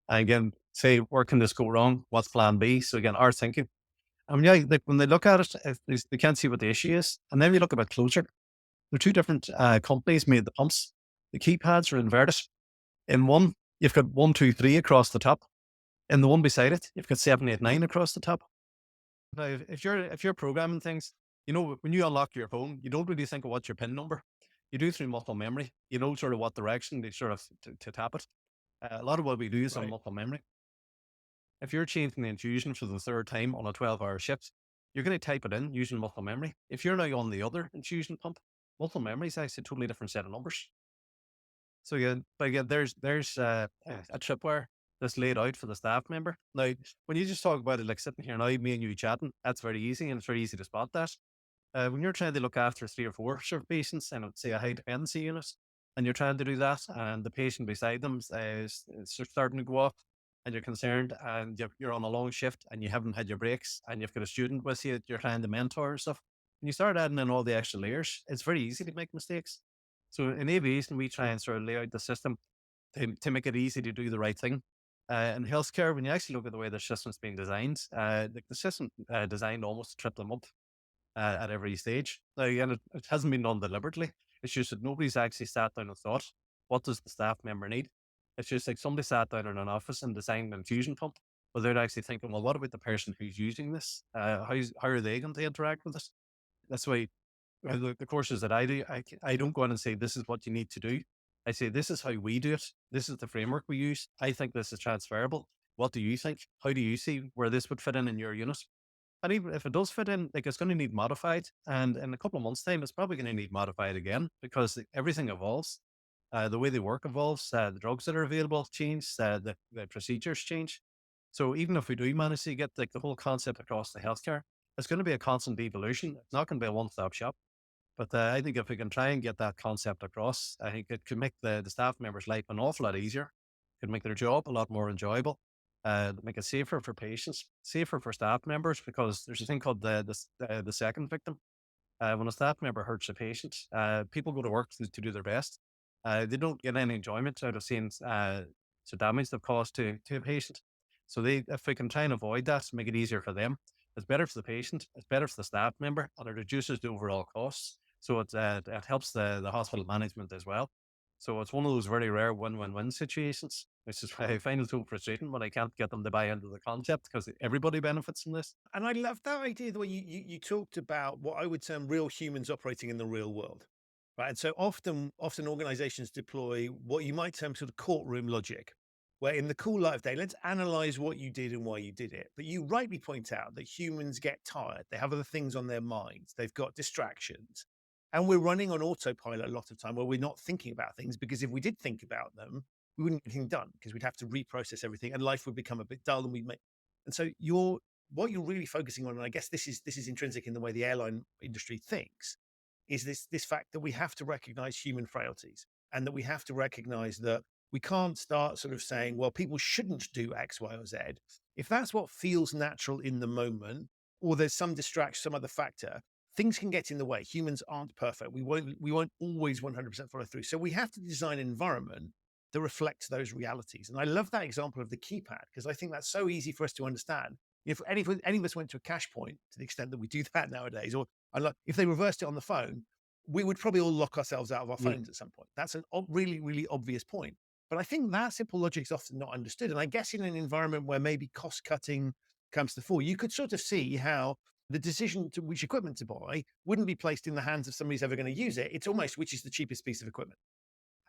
And again, say, where can this go wrong? What's plan B? So again, our thinking. I mean, yeah, like when they look at it, they can't see what the issue is. And then we look a bit closer. There are 2 different companies made the pumps. The keypads are inverted. In one, you've got 1, 2, 3 across the top. In the one beside it, you've got 7, 8, 9 across the top. Now, if you're programming things, when you unlock your phone, you don't really think of what's your PIN number. You do through muscle memory. You know sort of what direction they sort of to tap it. A lot of what we do is on Right. muscle memory. If you're changing the infusion for the third time on a 12-hour shift, you're going to type it in using muscle memory. If you're now on the other infusion pump, muscle memory is actually a totally different set of numbers. So there's a tripwire that's laid out for the staff member. Now, when you just talk about it like sitting here now, me and you chatting, that's very easy and it's very easy to spot that. When you're trying to look after 3 or 4 sort of patients and say a high dependency unit, and you're trying to do that, and the patient beside them is starting to go off, and you're concerned, and you're on a long shift, and you haven't had your breaks, and you've got a student with you that you're trying to mentor and stuff, and you start adding in all the extra layers, it's very easy to make mistakes. So in aviation, we try and sort of lay out the system to make it easy to do the right thing. In healthcare, when you actually look at the way the system's being designed, the system designed almost to trip them up at every stage. Now, again, it hasn't been done deliberately. It's just that nobody's actually sat down and thought, what does the staff member need? It's just like somebody sat down in an office and designed an infusion pump without actually thinking, well, what about the person who's using this? How are they going to interact with it? That's why the courses that I do, I don't go in and say, this is what you need to do. I say, this is how we do it. This is the framework we use. I think this is transferable. What do you think? How do you see where this would fit in your unit? And even if it does fit in, like it's going to need modified. And in a couple of months' time, it's probably going to need modified again because everything evolves. The way they work evolves. The drugs that are available change. The procedures change. So even if we do manage to get like the whole concept across the healthcare, it's going to be a constant evolution. It's not going to be a one-stop shop. But I think if we can try and get that concept across, I think it could make the staff members' life an awful lot easier. Could make their job a lot more enjoyable. Make it safer for patients, safer for staff members, because there's a thing called the second victim. When a staff member hurts a patient, people go to work to do their best. They don't get any enjoyment out of seeing the damage they've caused to a patient. So if we can try and avoid that, make it easier for them, it's better for the patient, it's better for the staff member, and it reduces the overall costs. So it helps the hospital management as well. So it's one of those very rare win-win-win situations, which is why I find it so frustrating when I can't get them to buy into the concept because everybody benefits from this. And I love that idea, the way you talked about what I would term real humans operating in the real world. Right. And so often organizations deploy what you might term sort of courtroom logic, where in the cool light of day, let's analyze what you did and why you did it. But you rightly point out that humans get tired. They have other things on their minds. They've got distractions. And we're running on autopilot a lot of time where we're not thinking about things, because if we did think about them, we wouldn't get anything done because we'd have to reprocess everything and life would become a bit dull and and so what you're really focusing on, and I guess this is intrinsic in the way the airline industry thinks, is this fact that we have to recognize human frailties, and that we have to recognize that we can't start sort of saying, well, people shouldn't do X, Y, or Z. If that's what feels natural in the moment, or there's some distraction, some other factor, things can get in the way. Humans aren't perfect. We won't always 100% follow through. So we have to design an environment that reflects those realities. And I love that example of the keypad, because I think that's so easy for us to understand. If any of us went to a cash point, to the extent that we do that nowadays, or if they reversed it on the phone, we would probably all lock ourselves out of our phones at some point. That's a really, really obvious point. But I think that simple logic is often not understood. And I guess in an environment where maybe cost cutting comes to the fore, you could sort of see how the decision to which equipment to buy wouldn't be placed in the hands of somebody who's ever going to use it. It's almost which is the cheapest piece of equipment.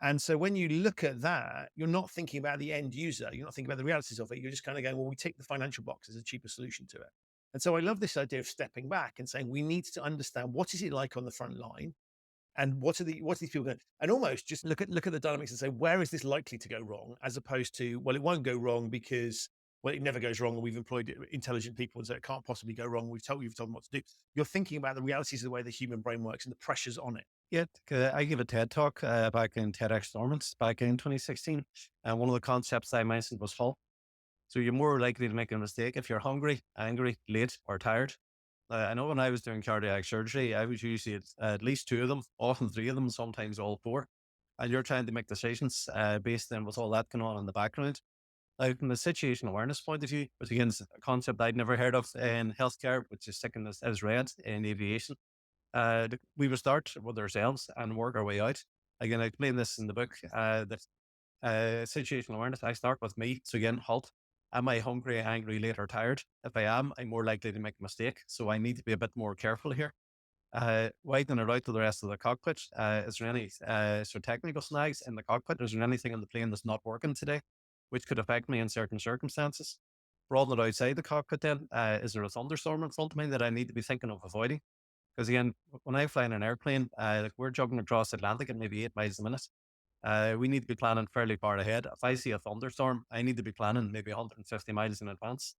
And so when you look at that, you're not thinking about the end user. You're not thinking about the realities of it. You're just kind of going, well, we take the financial box as a cheaper solution to it. And so I love this idea of stepping back and saying, we need to understand what is it like on the front line, and what's these people going, and almost just look at the dynamics and say, where is this likely to go wrong, as opposed to, well, it won't go wrong because, well, it never goes wrong, and we've employed intelligent people, and so it can't possibly go wrong. You've told them what to do. You're thinking about the realities of the way the human brain works and the pressures on it. Yeah, I gave a TED talk back in TEDx Dormants back in 2016. And one of the concepts I mentioned was hull. So you're more likely to make a mistake if you're hungry, angry, late, or tired. I know when I was doing cardiac surgery, I was usually at least 2 of them, often 3 of them, sometimes all 4. And you're trying to make decisions based on what's all that going on in the background. Now, from a situation awareness point of view, which again is a concept I'd never heard of in healthcare, which is taken as read in aviation. We will start with ourselves and work our way out. Again, I explain this in the book, that situational awareness, I start with me. So again, halt. Am I hungry, angry, late, or tired? If I am, I'm more likely to make a mistake. So I need to be a bit more careful here. Widen it out to the rest of the cockpit. Is there any technical snags in the cockpit? Is there anything in the plane that's not working today? which could affect me in certain circumstances. Broaden it outside the cockpit then, is there a thunderstorm in front of me that I need to be thinking of avoiding? Because again, when I fly in an airplane, like we're jogging across the Atlantic at maybe 8 miles a minute. We need to be planning fairly far ahead. If I see a thunderstorm, I need to be planning maybe 150 miles in advance.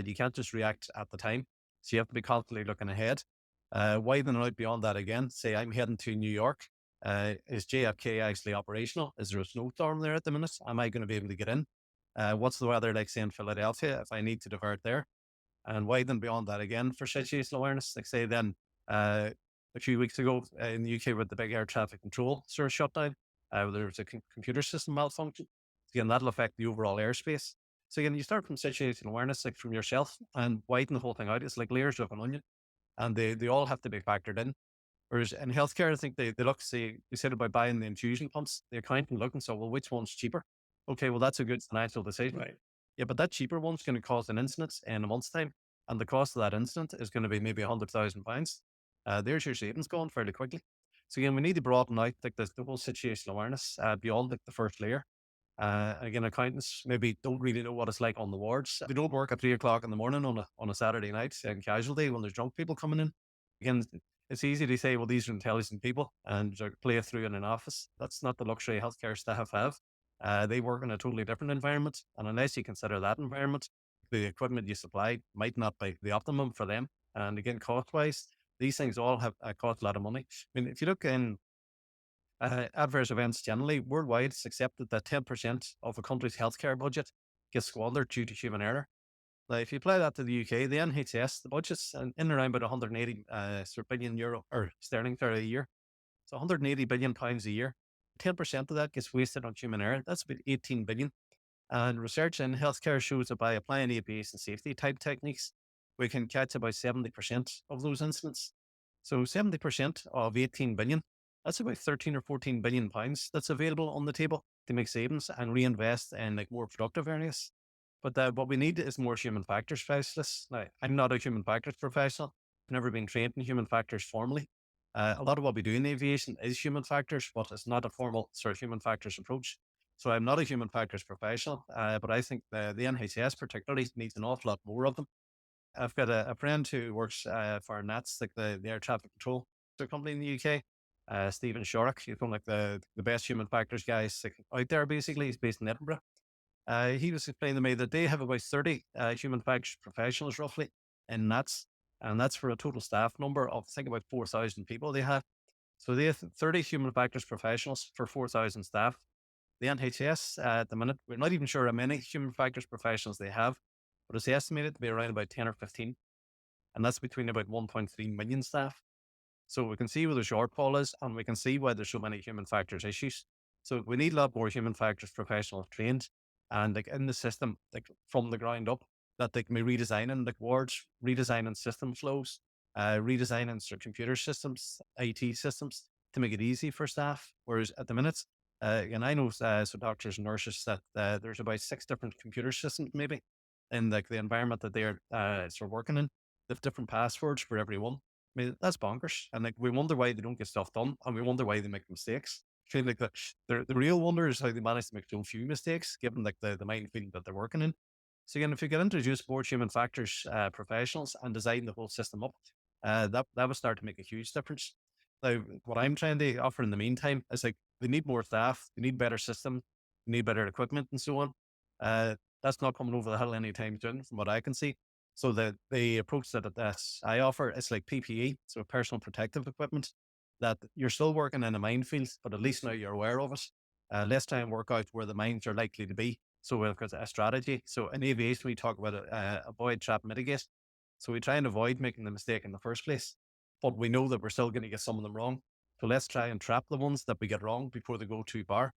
You can't just react at the time. So you have to be constantly looking ahead. Widening out beyond that again, say I'm heading to New York. Is JFK actually operational? Is there a snowstorm there at the minute? Am I going to be able to get in? What's the weather like, say, in Philadelphia if I need to divert there? And widen beyond that again for situational awareness. Like say then, a few weeks ago in the UK with the big air traffic control sort of shutdown, there was a computer system malfunction. Again, that'll affect the overall airspace. So again, you start from situational awareness, like from yourself, and widen the whole thing out. It's like layers of an onion, and they all have to be factored in. Whereas in healthcare, I think they look, say, you said about buying the infusion pumps, the accountant looking, so, well, which one's cheaper? Okay, well, that's a good financial decision. Right. Yeah, but that cheaper one's going to cause an incident in a month's time, and the cost of that incident is going to be maybe £100,000. There's your savings gone fairly quickly. So again, we need to broaden out like the whole situational awareness beyond like the first layer. Again, accountants maybe don't really know what it's like on the wards. They don't work at 3 o'clock in the morning on a Saturday night in casualty when there's drunk people coming in. Again, it's easy to say, well, these are intelligent people and they play through in an office. That's not the luxury healthcare staff have. They work in a totally different environment. And unless you consider that environment, the equipment you supply might not be the optimum for them. And again, cost-wise, these things all have cost a lot of money. I mean, if you look in adverse events generally, worldwide, it's accepted that 10% of a country's healthcare budget gets squandered due to human error. Now, if you apply that to the UK, the NHS, the budget's in and around about 180 billion euro or sterling a year. So 180 billion pounds a year. 10% of that gets wasted on human error. That's about 18 billion. And research in healthcare shows that by applying aviation safety type techniques, we can catch about 70% of those incidents. So 70% of 18 billion, that's about 13 or 14 billion pounds that's available on the table to make savings and reinvest in like more productive areas. But what we need is more human factors specialists. Now, I'm not a human factors professional. I've never been trained in human factors formally. A lot of what we do in aviation is human factors, but it's not a formal sort of human factors approach. So I'm not a human factors professional, but I think the NHS particularly needs an awful lot more of them. I've got a friend who works for NATS, like the air traffic control company in the UK, Stephen Shorrock. He's one of like the best human factors guys out there, basically. He's based in Edinburgh. He was explaining to me that they have about 30 human factors professionals roughly in NATS, and that's for a total staff number of, I think, about 4,000 people they have. So they have 30 human factors professionals for 4,000 staff. The NHS at the minute, we're not even sure how many human factors professionals they have, but it's estimated to be around about 10 or 15, and that's between about 1.3 million staff. So we can see where the shortfall is, and we can see why there's so many human factors issues. So we need a lot more human factors professionals trained, and like in the system, like from the ground up, that they can be redesigning like wards, redesigning system flows, redesigning their computer systems, IT systems to make it easy for staff. Whereas at the minute, and I know so doctors and nurses that there's about 6 different computer systems maybe in like the environment that they're sort of working in. They have different passwords for every one. I mean, that's bonkers. And like we wonder why they don't get stuff done, and we wonder why they make mistakes. I feel like the real wonder is how they manage to make so few mistakes, given like the minefield that they're working in. So again, if you can introduce more human factors professionals and design the whole system up, that would start to make a huge difference. Now, what I'm trying to offer in the meantime is like they need more staff, they need better systems, they need better equipment, and so on. That's not coming over the hill anytime soon, from what I can see. So the approach that I offer is like PPE, so personal protective equipment, that you're still working in a minefield, but at least now you're aware of it. Let's try and work out where the mines are likely to be. So we've got a strategy. So in aviation, we talk about avoid, trap, mitigate. So we try and avoid making the mistake in the first place, but we know that we're still going to get some of them wrong. So let's try and trap the ones that we get wrong before they go too far.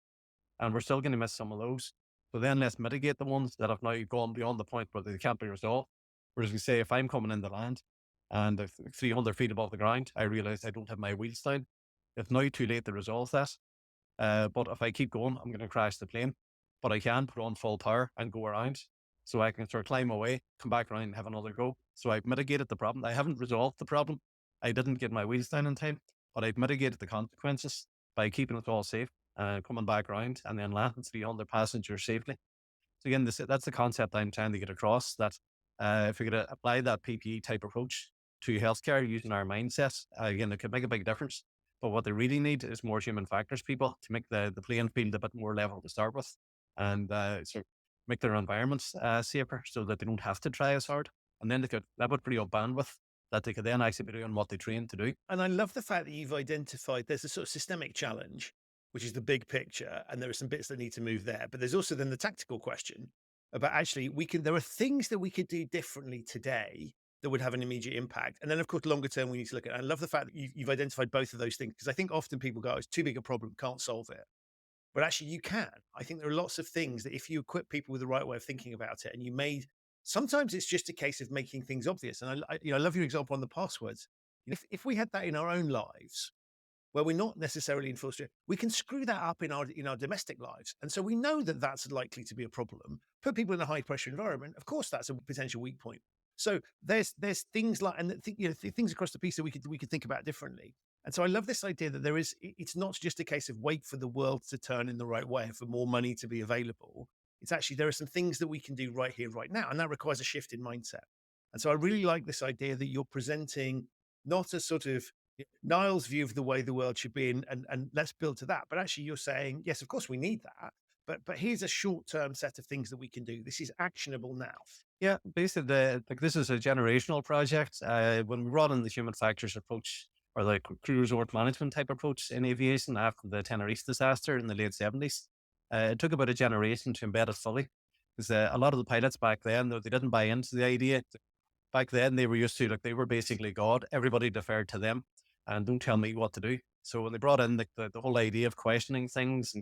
And we're still going to miss some of those. So then let's mitigate the ones that have now gone beyond the point where they can't be resolved. Whereas we say, if I'm coming in the land and 300 feet above the ground, I realize I don't have my wheels down. It's now too late to resolve that. But if I keep going, I'm going to crash the plane. But I can put on full power and go around. So I can sort of climb away, come back around and have another go. So I've mitigated the problem. I haven't resolved the problem. I didn't get my wheels down in time, but I've mitigated the consequences by keeping it all safe, coming back around and then landing 300 passengers safely. So again, that's the concept I'm trying to get across, that if we could apply that PPE type approach to healthcare using our mindset, again, it could make a big difference. But what they really need is more human factors people to make the playing field a bit more level to start with, and sort of make their environments safer so that they don't have to try as hard. And then that would free up bandwidth that they could then actually be doing what they trained to do. And I love the fact that you've identified there's a sort of systemic challenge, which is the big picture, and there are some bits that need to move there. But there's also then the tactical question about actually there are things that we could do differently today that would have an immediate impact. And then, of course, longer term, we need to look at. And I love the fact that you've identified both of those things, because I think often people go, it's too big a problem, can't solve it. But actually, you can. I think there are lots of things that if you equip people with the right way of thinking about it, and sometimes it's just a case of making things obvious. And I love your example on the passwords. If we had that in our own lives, where we're not necessarily in full stream, we can screw that up in our domestic lives. And so we know that that's likely to be a problem. Put people in a high pressure environment, of course, that's a potential weak point. So there's things like, and things across the piece that we could think about differently. And so I love this idea that it's not just a case of wait for the world to turn in the right way, for more money to be available. It's actually, there are some things that we can do right here, right now. And that requires a shift in mindset. And so I really like this idea that you're presenting not a sort of Niall's view of the way the world should be, and let's build to that. But actually you're saying, yes, of course we need that. But here's a short-term set of things that we can do. This is actionable now. Yeah, basically, this is a generational project. When we brought in the human factors approach, or the crew resort management type approach in aviation after the Tenerife disaster in the late 70s, it took about a generation to embed it fully. Because a lot of the pilots back then, though, they didn't buy into the idea. Back then, they were used to, they were basically God. Everybody deferred to them, and don't tell me what to do. So when they brought in the whole idea of questioning things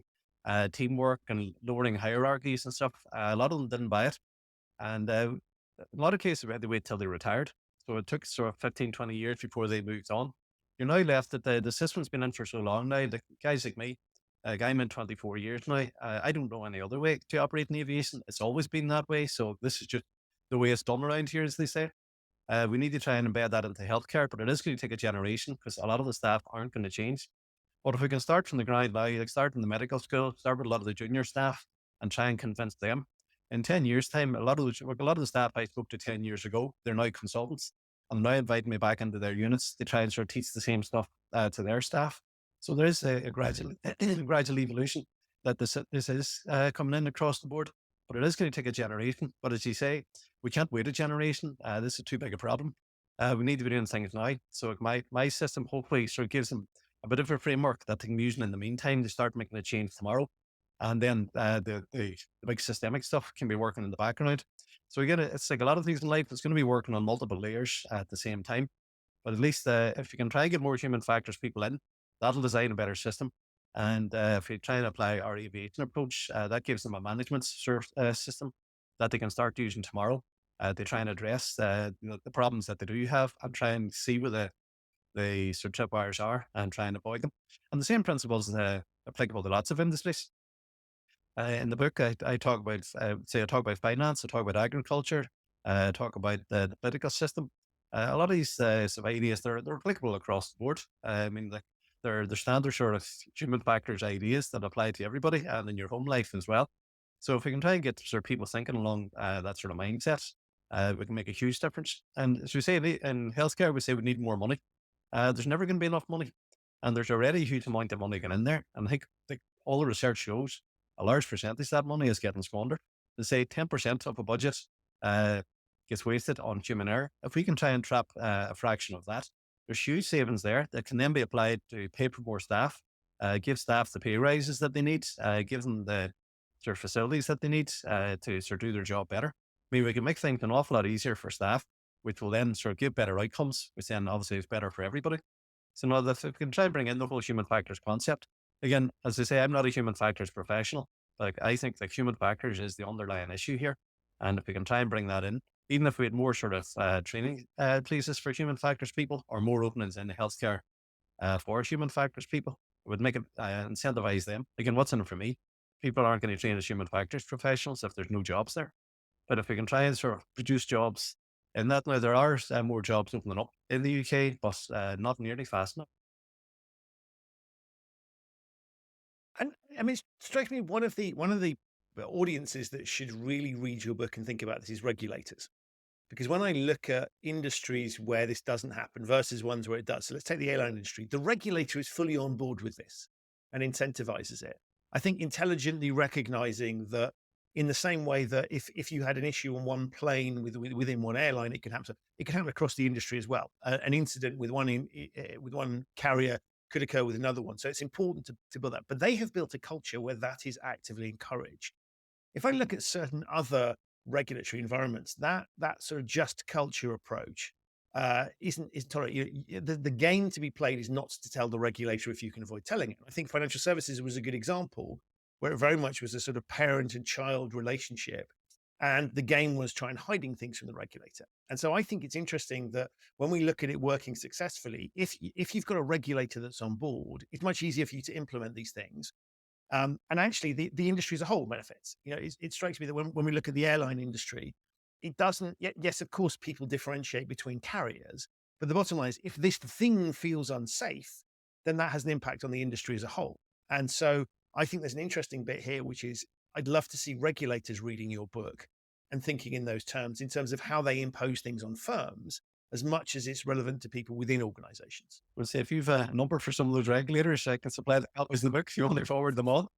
and teamwork and lowering hierarchies and stuff, a lot of them didn't buy it. And in a lot of cases, we had to wait till they retired. So it took sort of 15, 20 years before they moved on. You're now left that the system's been in for so long now. The guys like me, I'm in 24 years now. I don't know any other way to operate in aviation. It's always been that way. So this is just the way it's done around here, as they say. We need to try and embed that into healthcare, but it is going to take a generation because a lot of the staff aren't going to change. But if we can start from the ground now, start in the medical school, start with a lot of the junior staff and try and convince them. In 10 years' time, a lot of the staff I spoke to 10 years ago, they're now consultants and now inviting me back into their units to try and sort of teach the same stuff to their staff. So there is a gradual evolution that this is coming in across the board, but it is going to take a generation. But as you say, we can't wait a generation. This is too big a problem. We need to be doing things now. So my system hopefully sort of gives them a bit of a framework that they can be using in the meantime to start making a change tomorrow. And then the big systemic stuff can be working in the background. So again, it's like a lot of things in life, it's going to be working on multiple layers at the same time. But at least if you can try and get more human factors people in, that'll design a better system. And if you try and apply our aviation approach, that gives them a management system that they can start using tomorrow. They try and address the problems that they do have and try and see where the sort of tripwires are and try and avoid them. And the same principles applicable to lots of industries. In the book, I talk about finance, I talk about agriculture, I talk about the political system. A lot of these sort of ideas, they're applicable across the board. I mean, they're standard sort of human factors ideas that apply to everybody and in your home life as well. So if we can try and get sort of people thinking along that sort of mindset, we can make a huge difference. And as we say in healthcare, we say we need more money. There's never going to be enough money. And there's already a huge amount of money going in there. And I think all the research shows a large percentage of that money is getting squandered. They say 10% of a budget gets wasted on human error. If we can try and trap a fraction of that, there's huge savings there that can then be applied to pay for more staff, give staff the pay rises that they need, give them the sort of facilities that they need to sort of do their job better. I mean, we can make things an awful lot easier for staff, which will then sort of give better outcomes, which then obviously is better for everybody. So now that if we can try and bring in the whole human factors concept, again, as I say, I'm not a human factors professional, but I think that human factors is the underlying issue here. And if we can try and bring that in, even if we had more sort of training places for human factors people or more openings in the healthcare for human factors people, it would make it incentivize them. Again, what's in it for me? People aren't going to train as human factors professionals if there's no jobs there. But if we can try and sort of produce jobs in that, now there are more jobs opening up in the UK, but not nearly fast enough. And I mean, it strikes me one of the but audiences that should really read your book and think about this is regulators. Because when I look at industries where this doesn't happen versus ones where it does, so let's take the airline industry, the regulator is fully on board with this and incentivizes it. I think intelligently recognizing that in the same way that if you had an issue on one plane within one airline, it could happen across the industry as well. An incident with one carrier could occur with another one. So it's important to build that. But they have built a culture where that is actively encouraged. If I look at certain other regulatory environments, that sort of just culture approach isn't tolerated. The game to be played is not to tell the regulator if you can avoid telling it. I think financial services was a good example where it very much was a sort of parent and child relationship, and the game was trying hiding things from the regulator. And so I think it's interesting that when we look at it working successfully, if you've got a regulator that's on board, it's much easier for you to implement these things. And actually, the industry as a whole benefits. It strikes me that when we look at the airline industry, it doesn't. Yes, of course, people differentiate between carriers, but the bottom line is, if this thing feels unsafe, then that has an impact on the industry as a whole. And so, I think there's an interesting bit here, which is I'd love to see regulators reading your book and thinking in those terms, in terms of how they impose things on firms, as much as it's relevant to people within organizations. We'll say if you've a number for some of those regulators, I can supply the copies of the book if you want to forward them on.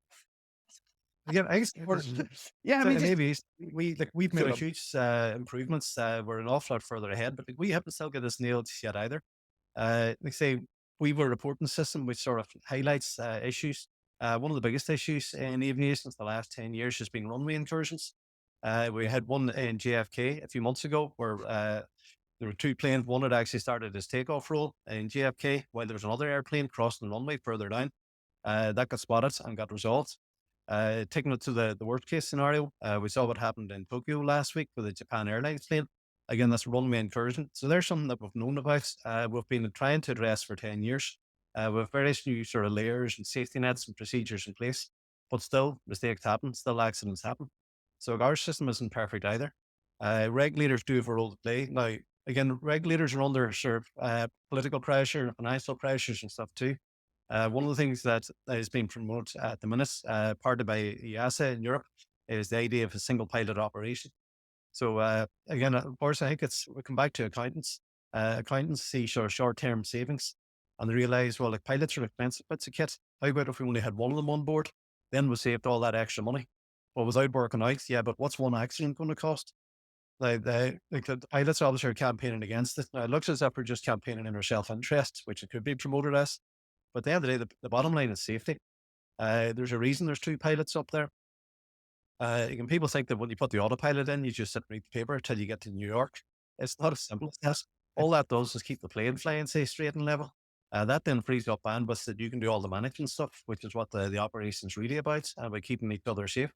Again, I guess we've made huge improvements. We're an awful lot further ahead, but we haven't still got this nailed yet either. Like say, we have a reporting system which sort of highlights issues. One of the biggest issues in aviation for the last 10 years has been runway incursions. We had one in JFK a few months ago where there were two planes. One had actually started his takeoff roll in JFK while there was another airplane crossing the runway further down. That got spotted and got resolved. Taking it to the worst case scenario, we saw what happened in Tokyo last week with the Japan Airlines plane. Again, that's a runway incursion. So there's something that we've known about. We've been trying to address for 10 years. With various new sort of layers and safety nets and procedures in place, but still mistakes happen, still accidents happen. So our system isn't perfect either. Regulators do have a role to play. Now, again, regulators are under sort of political pressure, financial pressures and stuff too. One of the things that is being promoted at the minute, partly by EASA in Europe, is the idea of a single pilot operation. So again, of course, I think we come back to accountants. Accountants see sort of short-term savings and they realize, well, like pilots are expensive bits of kit. How about if we only had one of them on board? Then we saved all that extra money. Well, without working out, yeah, but what's one accident going to cost? The pilots obviously are campaigning against it. Now, it looks as if we're just campaigning in our self-interest, which it could be promoted as. But at the end of the day, the bottom line is safety. There's a reason there's two pilots up there. People think that when you put the autopilot in, you just sit and read the paper until you get to New York. It's not as simple as that. All that does is keep the plane flying, say, straight and level. That then frees up bandwidth that you can do all the management stuff, which is what the operation's really about, and by keeping each other safe.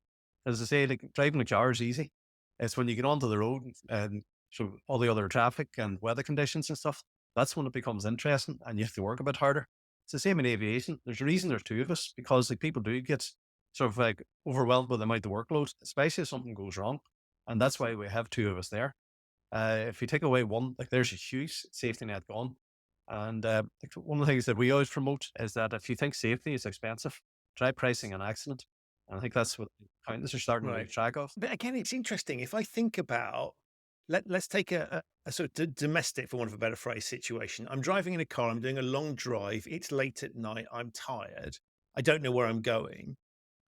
As I say, like, driving a car is easy. It's when you get onto the road and so all the other traffic and weather conditions and stuff, that's when it becomes interesting and you have to work a bit harder. It's the same in aviation. There's a reason there's two of us, because like people do get sort of like overwhelmed with the amount of workload, especially if something goes wrong. And that's why we have two of us there. If you take away one, like there's a huge safety net gone. And one of the things that we always promote is that if you think safety is expensive, try pricing an accident. And I think that's what accountants are starting to keep track of. But again, it's interesting. If I think about, let's take a sort of domestic, for want of a better phrase, situation. I'm driving in a car. I'm doing a long drive. It's late at night. I'm tired. I don't know where I'm going.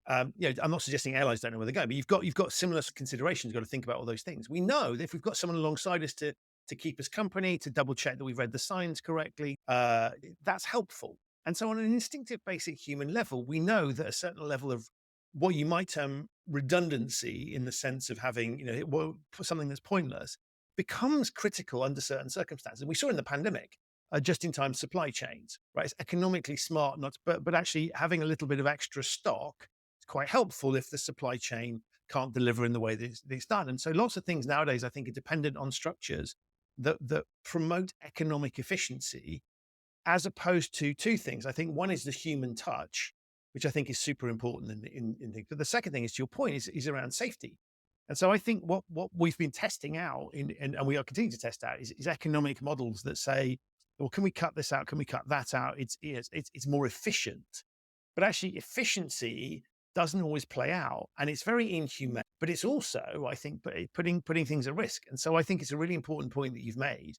I'm not suggesting airlines don't know where they're going, but you've got similar considerations. You've got to think about all those things. We know that if we've got someone alongside us to keep us company, to double check that we've read the signs correctly, that's helpful. And so on an instinctive, basic human level, we know that a certain level of what you might term redundancy, in the sense of having, something that's pointless, becomes critical under certain circumstances. We saw in the pandemic, just-in-time supply chains, right? It's economically smart, but actually having a little bit of extra stock is quite helpful if the supply chain can't deliver in the way that it's done. And so lots of things nowadays, I think, are dependent on structures that promote economic efficiency, as opposed to two things. I think one is the human touch, which I think is super important in things. But the second thing is, to your point, is around safety. And so I think what we've been testing out and we are continuing to test out is economic models that say, well, can we cut this out? Can we cut that out? It's more efficient. But actually, efficiency doesn't always play out, and it's very inhumane. But it's also, I think, putting things at risk. And so I think it's a really important point that you've made,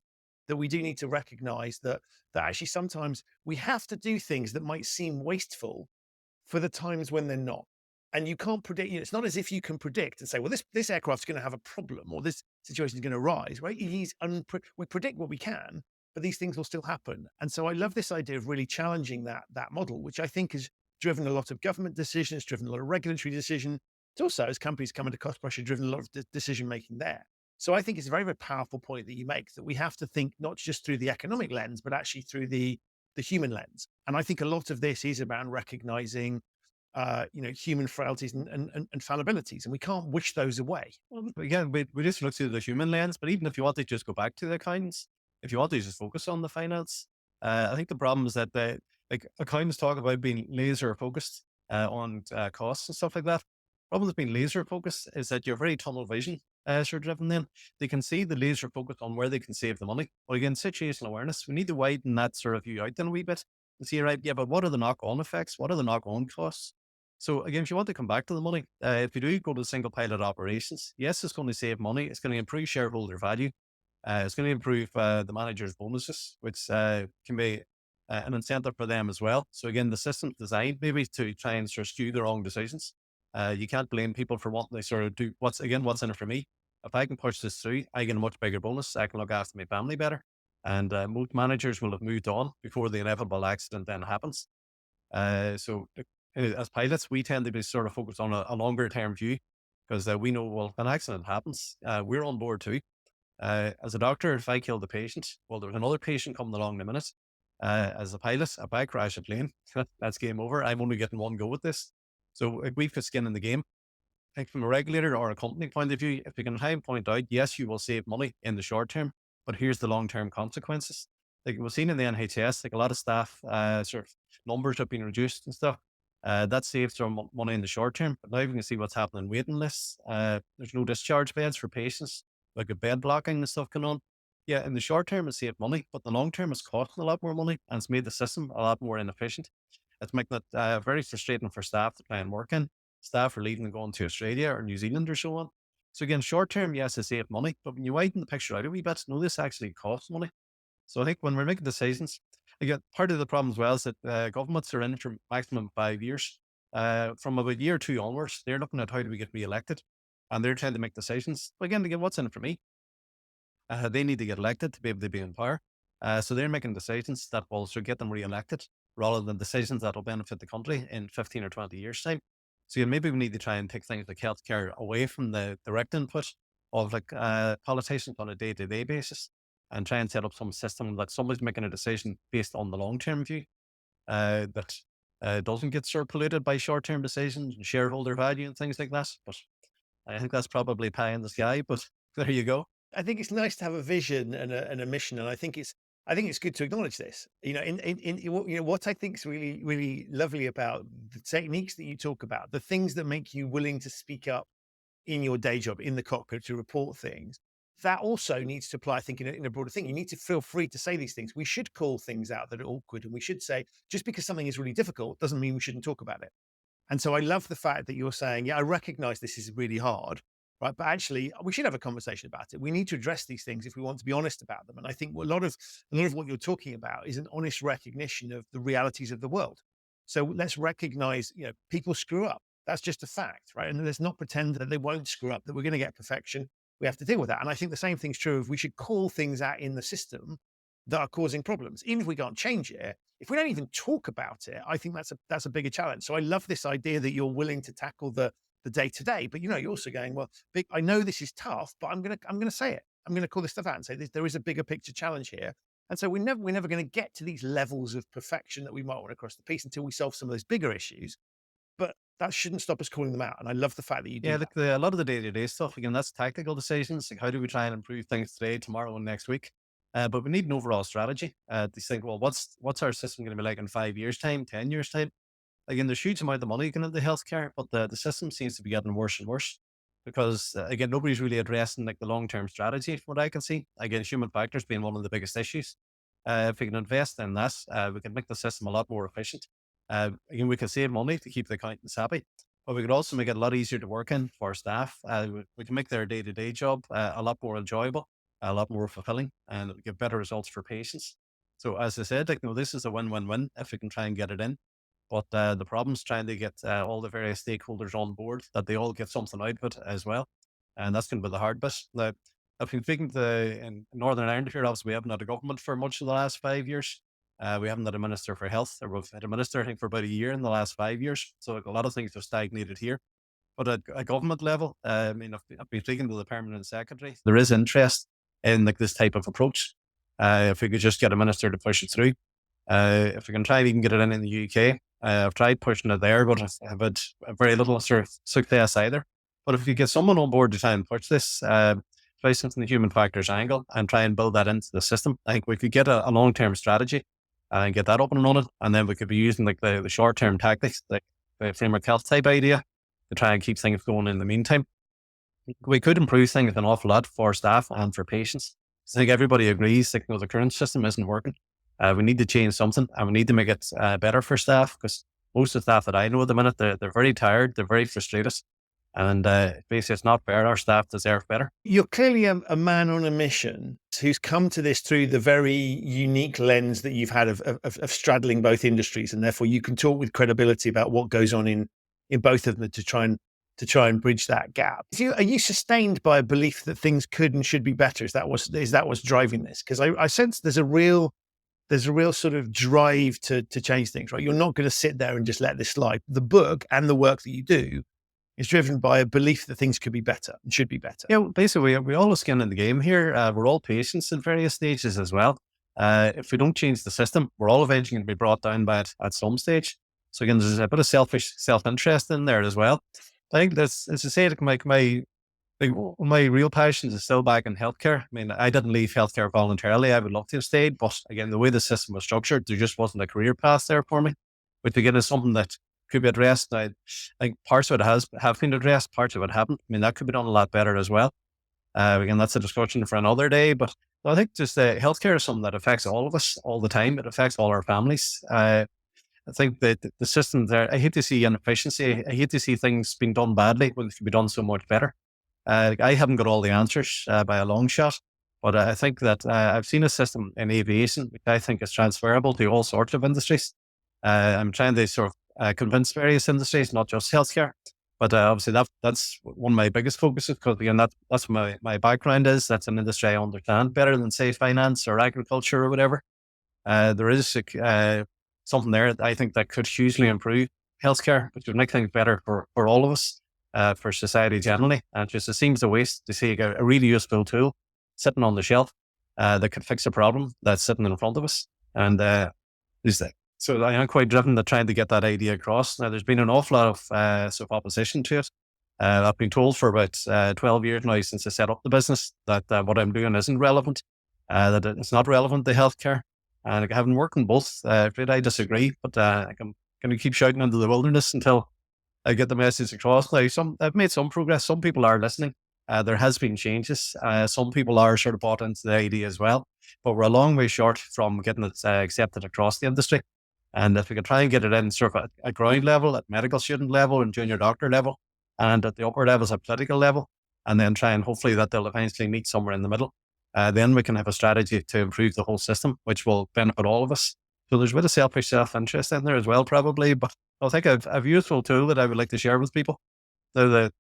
that we do need to recognise that actually sometimes we have to do things that might seem wasteful for the times when they're not. And you can't predict. It's not as if you can predict and say, well, this aircraft's going to have a problem or this situation is going to rise, right? We predict what we can, but these things will still happen. And so I love this idea of really challenging that model, which I think has driven a lot of government decisions, driven a lot of regulatory decision. It's also, as companies come under cost pressure, driven a lot of decision making there. So I think it's a very, very powerful point that you make, that we have to think not just through the economic lens, but actually through the human lens. And I think a lot of this is around recognizing human frailties and fallibilities, and we can't wish those away. Well, again, we just look through the human lens, but even if you want to just go back to the accountants, if you want to just focus on the finance, I think the problem is that accountants talk about being laser focused on costs and stuff like that. Problem with being laser focused is that you're very tunnel vision sort of driven. Then they can see the laser focus on where they can save the money. But again, situational awareness, we need to widen that sort of view out then a wee bit and see, right, yeah, but what are the knock-on effects? What are the knock-on costs? So again, if you want to come back to the money, if you do go to single pilot operations, yes, it's going to save money. It's going to improve shareholder value. It's going to improve the manager's bonuses, which can be an incentive for them as well. So again, the system's designed maybe to try and sort of skew the wrong decisions. You can't blame people for what they sort of do. What's in it for me? If I can push this through, I get a much bigger bonus. I can look after my family better. And most managers will have moved on before the inevitable accident then happens. So as pilots, we tend to be sort of focused on a longer term view, because we know, well, if an accident happens, we're on board too. As a doctor, if I kill the patient, well, there's another patient coming along in a minute. As a pilot, if I crash a plane, that's game over. I'm only getting one go at this. So if we've got skin in the game, I think from a regulator or a company point of view, if we can try and point out, yes, you will save money in the short term, but here's the long-term consequences. Like we've seen in the NHS, like a lot of staff sort of numbers have been reduced and stuff. That saves some money in the short term, but now we can see what's happening in waiting lists. There's no discharge beds for patients, like a bed blocking and stuff going on. Yeah, in the short term, it saved money, but the long term, it's costing a lot more money, and it's made the system a lot more inefficient. It's making it very frustrating for staff to try and work in. Staff are leaving and going to Australia or New Zealand or so on. So again, short term, yes, it saved money, but when you widen the picture out a wee bit, no, this actually costs money. So I think when we're making decisions, again, part of the problem as well is that governments are in for maximum 5 years. From about year 2 onwards, they're looking at how do we get re-elected, and they're trying to make decisions. But again, what's in it for me? They need to get elected to be able to be in power. So they're making decisions that will sort of get them re-elected rather than decisions that will benefit the country in 15 or 20 years' time. So yeah, maybe we need to try and take things like healthcare away from the direct input of politicians on a day-to-day basis, and try and set up some system that somebody's making a decision based on the long-term view that doesn't get sort of polluted by short-term decisions and shareholder value and things like that. But I think that's probably pie in the sky, but there you go. I think it's nice to have a vision and a mission, and I think it's good to acknowledge this. What I think is really, really lovely about the techniques that you talk about, the things that make you willing to speak up in your day job, in the cockpit, to report things. That also needs to apply, I think, in a broader thing. You need to feel free to say these things. We should call things out that are awkward, and we should say, just because something is really difficult doesn't mean we shouldn't talk about it. And so I love the fact that you're saying, yeah, I recognize this is really hard, right? But actually, we should have a conversation about it. We need to address these things if we want to be honest about them. And I think a lot of what you're talking about is an honest recognition of the realities of the world. So let's recognize, people screw up. That's just a fact, right? And let's not pretend that they won't screw up, that we're going to get perfection. We have to deal with that. And I think the same thing's true of we should call things out in the system that are causing problems. Even if we can't change it, if we don't even talk about it, I think that's a bigger challenge. So I love this idea that you're willing to tackle the day-to-day, but you're also going, well, I know this is tough, but I'm gonna say it. I'm gonna call this stuff out and say there is a bigger picture challenge here. And so we're never going to get to these levels of perfection that we might want across the piece until we solve some of those bigger issues. But that shouldn't stop us calling them out. And I love the fact that you do. Yeah, like a lot of the day-to-day stuff, again, that's tactical decisions. Like how do we try and improve things today, tomorrow, and next week? But we need an overall strategy to think, well, what's our system going to be like in 5 years' time, 10 years' time? Again, there's huge amount of money going into healthcare, but the system seems to be getting worse and worse because, again, nobody's really addressing like the long-term strategy from what I can see. Again, human factors being one of the biggest issues. If we can invest in that, we can make the system a lot more efficient. Again, we can save money to keep the accountants happy. but we could also make it a lot easier to work in for staff. We can make their day-to-day job a lot more enjoyable, a lot more fulfilling, and give better results for patients. So as I said, this is a win-win-win if we can try and get it in. But the problem's trying to get all the various stakeholders on board, that they all get something out of it as well. And that's going to be the hard bit. Now, I've been speaking in Northern Ireland here. Obviously, we haven't had a government for much of the last 5 years. We haven't had a minister for health, or we've had a minister, I think, for about a year in the last 5 years. So a lot of things have stagnated here. But at a government level, I've been speaking to the permanent secretary. There is interest in this type of approach. If we could just get a minister to push it through. If we can try and even get it in the UK. I've tried pushing it there, but I've had very little sort of success either. But if you get someone on board to try and push this, try something the human factors angle and try and build that into the system, I think we could get a long-term strategy and get that up and running. And then we could be using the short-term tactics, like the framework health type idea, to try and keep things going in the meantime. We could improve things an awful lot for staff and for patients. I think everybody agrees that the current system isn't working. We need to change something, and we need to make it better for staff, because most of the staff that I know at the minute, they're very tired, they're very frustrated, and basically it's not fair. Our staff deserve better. You're clearly a man on a mission who's come to this through the very unique lens that you've had of straddling both industries, and therefore you can talk with credibility about what goes on in both of them to try and bridge that gap. Are you sustained by a belief that things could and should be better? Is that what's driving this? Because I sense there's a real sort of drive to change things, right? You're not going to sit there and just let this slide. The book and the work that you do is driven by a belief that things could be better and should be better. Yeah, basically, we all have skin in the game here. We're all patients at various stages as well. If we don't change the system, we're all eventually going to be brought down by it at some stage. So again, there's a bit of selfish self-interest in there as well. I think that's, as I say, my real passion is still back in healthcare. I mean, I didn't leave healthcare voluntarily. I would love to have stayed, but again, the way the system was structured, there just wasn't a career path there for me. But again, it's something that could be addressed. I think parts of it have been addressed, parts of it haven't. I mean, that could be done a lot better as well. Again, that's a discussion for another day. But I think just healthcare is something that affects all of us all the time. It affects all our families. I think that the system there, I hate to see inefficiency. I hate to see things being done badly when it could be done so much better. I haven't got all the answers by a long shot, but I think that I've seen a system in aviation which I think is transferable to all sorts of industries. I'm trying to sort of convince various industries, not just healthcare, but obviously that's one of my biggest focuses, because again, that's what my background is. That's an industry I understand better than, say, finance or agriculture or whatever. There is something there that I think that could hugely improve healthcare, which would make things better for all of us. For society generally, and it seems a waste to see a really useful tool sitting on the shelf that could fix a problem that's sitting in front of us. And so I am quite driven to trying to get that idea across. Now, there's been an awful lot of sort of opposition to it. I've been told for about 12 years now, since I set up the business, that what I'm doing isn't relevant, that it's not relevant to healthcare. And I haven't worked in both. I disagree, but I'm going to keep shouting into the wilderness until I get the message across. Now, I've made some progress. Some people are listening. There has been changes. Some people are sort of bought into the idea as well, but we're a long way short from getting it accepted across the industry. And if we can try and get it in sort of at ground level, at medical student level and junior doctor level, and at the upper levels at political level, and then try and hopefully that they'll eventually meet somewhere in the middle, then we can have a strategy to improve the whole system, which will benefit all of us. So there's a bit of selfish self-interest in there as well, probably, but I think I've a useful tool that I would like to share with people. The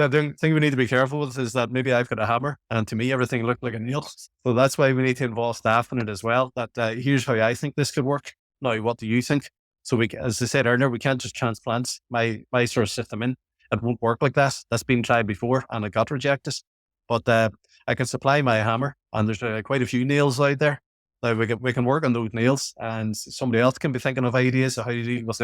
thing we need to be careful with is that maybe I've got a hammer, and to me, everything looked like a nail. So that's why we need to involve staff in it as well. That here's how I think this could work. Now, what do you think? So as I said earlier, we can't just transplant my sort of system in. It won't work like that. That's been tried before, and it got rejected. But I can supply my hammer, and there's quite a few nails out there. Now we can work on those nails, and somebody else can be thinking of ideas of how to deal with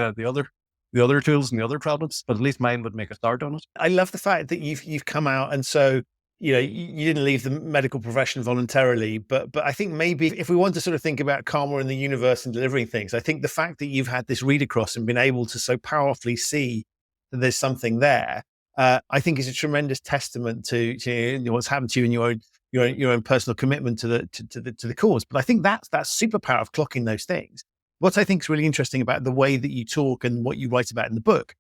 the other tools and the other problems. But at least mine would make a start on it. I love the fact that you've come out, and so you didn't leave the medical profession voluntarily. But I think maybe if we want to sort of think about karma in the universe and delivering things, I think the fact that you've had this read across and been able to so powerfully see that there's something there, I think is a tremendous testament to what's happened to you and your own personal commitment to the cause. But I think that's superpower of clocking those things. What I think is really interesting about the way that you talk and what you write about in the book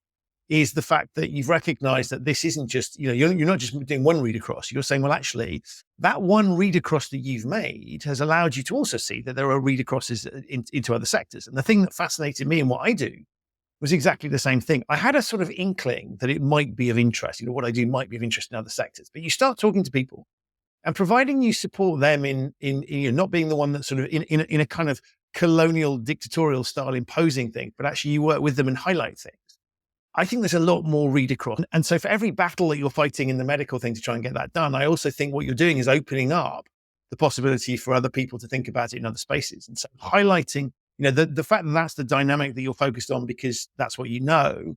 is the fact that you've recognized that this isn't just, you're not just doing one read across. You're saying, well, actually, that one read across that you've made has allowed you to also see that there are read acrosses into other sectors. And the thing that fascinated me in what I do was exactly the same thing. I had a sort of inkling that it might be of interest. What I do might be of interest in other sectors. But you start talking to people, and providing you support them in not being the one that's sort of in a kind of colonial dictatorial style imposing things, but actually you work with them and highlight things. I think there's a lot more read across. And so for every battle that you're fighting in the medical thing to try and get that done, I also think what you're doing is opening up the possibility for other people to think about it in other spaces. And so highlighting, the fact that that's the dynamic that you're focused on because that's what you know,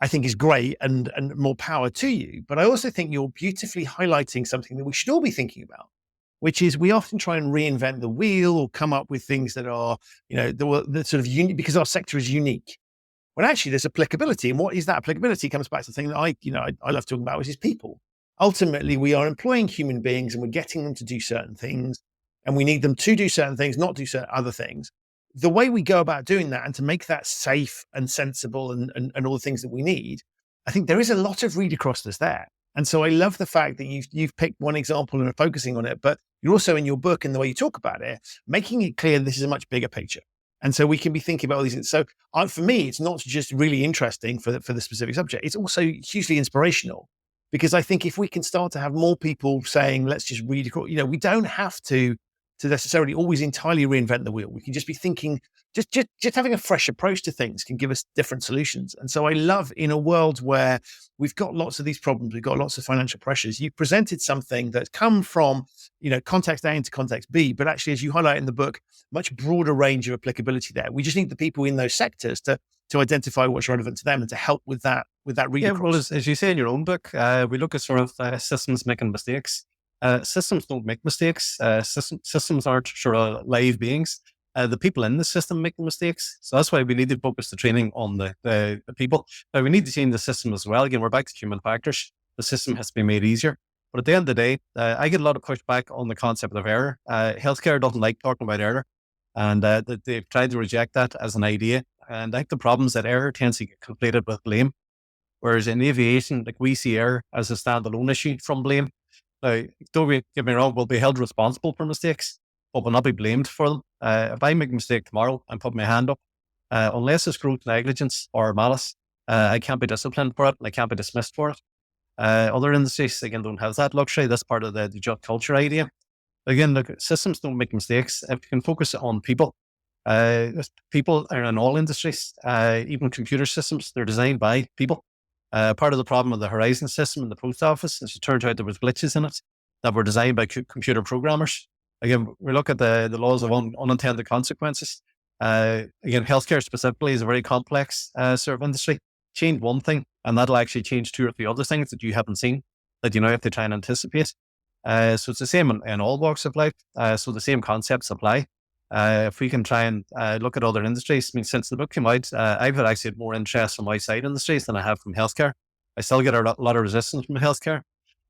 I think is great and more power to you. But I also think you're beautifully highlighting something that we should all be thinking about, which is we often try and reinvent the wheel or come up with things that are, that sort of unique because our sector is unique. When actually there's applicability. And what is that applicability? It comes back to the thing that I love talking about, which is people. Ultimately, we are employing human beings and we're getting them to do certain things, and we need them to do certain things, not do certain other things. The way we go about doing that and to make that safe and sensible and all the things that we need, I think there is a lot of read across that's there. And so I love the fact that you've picked one example and are focusing on it, but you're also in your book and the way you talk about it, making it clear this is a much bigger picture. And so we can be thinking about all these things. So for me, it's not just really interesting for the specific subject. It's also hugely inspirational, because I think if we can start to have more people saying, let's just read across, we don't have to necessarily always entirely reinvent the wheel. We can just be thinking, just having a fresh approach to things can give us different solutions. And so I love, in a world where we've got lots of these problems, we've got lots of financial pressures, you presented something that's come from, context A into context B, but actually, as you highlight in the book, much broader range of applicability there. We just need the people in those sectors to identify what's relevant to them and to help with that read across. Well, as you say in your own book, we look at sort of systems making mistakes. Systems don't make mistakes. Systems aren't sort of live beings. The people in the system make the mistakes. So that's why we need to focus the training on the people. Now, we need to change the system as well. Again, we're back to human factors. The system has to be made easier. But at the end of the day, I get a lot of pushback on the concept of error. Healthcare doesn't like talking about error. And they've tried to reject that as an idea. And I think the problem is that error tends to get conflated with blame. Whereas in aviation, we see error as a standalone issue from blame. Now, don't get me wrong, we'll be held responsible for mistakes, but will not be blamed for them. If I make a mistake tomorrow and put my hand up, unless it's gross negligence or malice, I can't be disciplined for it and I can't be dismissed for it. Other industries, again, don't have that luxury. That's part of the just culture idea. Again, look, systems don't make mistakes. If you can focus on people, people are in all industries, even computer systems, they're designed by people. Part of the problem of the Horizon system in the post office is it turned out there was glitches in it that were designed by computer programmers. Again, we look at the laws of unintended consequences. Again, healthcare specifically is a very complex sort of industry. Change one thing, and that'll actually change two or three other things that you haven't seen that you have to try and anticipate. So it's the same in all walks of life. So the same concepts apply. If we can try and look at other industries, since the book came out, I've had more interest from outside industries than I have from healthcare. I still get a lot of resistance from healthcare.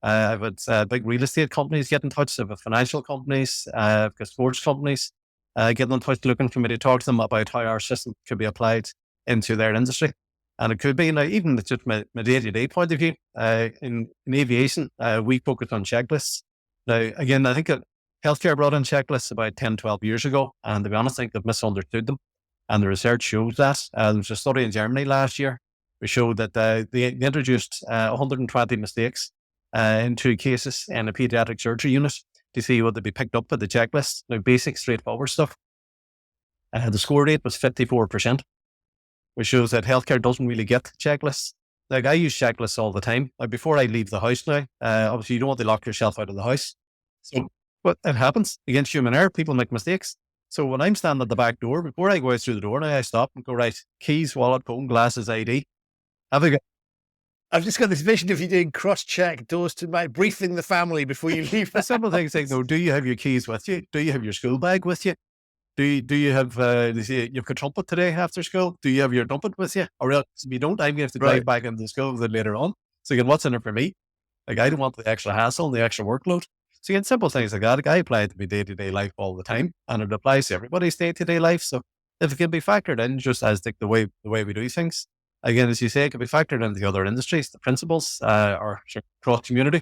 I've had big real estate companies get in touch, I've had financial companies, I've got sports companies getting in touch looking for me to talk to them about how our system could be applied into their industry. And it could be, even just my day-to-day point of view, in aviation, we focus on checklists. Now, again, I think that healthcare brought in checklists about 10, 12 years ago, and to be honest, I think they've misunderstood them. And the research shows that. There was a study in Germany last year which showed that they introduced 120 mistakes in 2 cases in a pediatric surgery unit to see would they be picked up with the checklist. Now, basic, straightforward stuff. The score rate was 54%, which shows that healthcare doesn't really get checklists. I use checklists all the time. Before I leave the house now, obviously you don't want to lock yourself out of the house. So but it happens against human error. People make mistakes. So when I'm standing at the back door, before I go out through the door, now I stop and go, right, keys, wallet, phone, glasses, ID. I've just got this vision of you doing cross-check, doors to my, briefing the family before you leave. The simple things like, do you have your keys with you? Do you have your school bag with you? Do you have, you've got trumpet today after school? Do you have your trumpet with you? Or else if you don't, I'm going to have to drive back into the school with it later on. So again, what's in it for me? I don't want the extra hassle and the extra workload. So again, simple things like that. I apply it to my day-to-day life all the time, and it applies to everybody's day-to-day life. So if it can be factored in just as the way we do things, Again, as you say, it can be factored into other industries. The principles are cross community,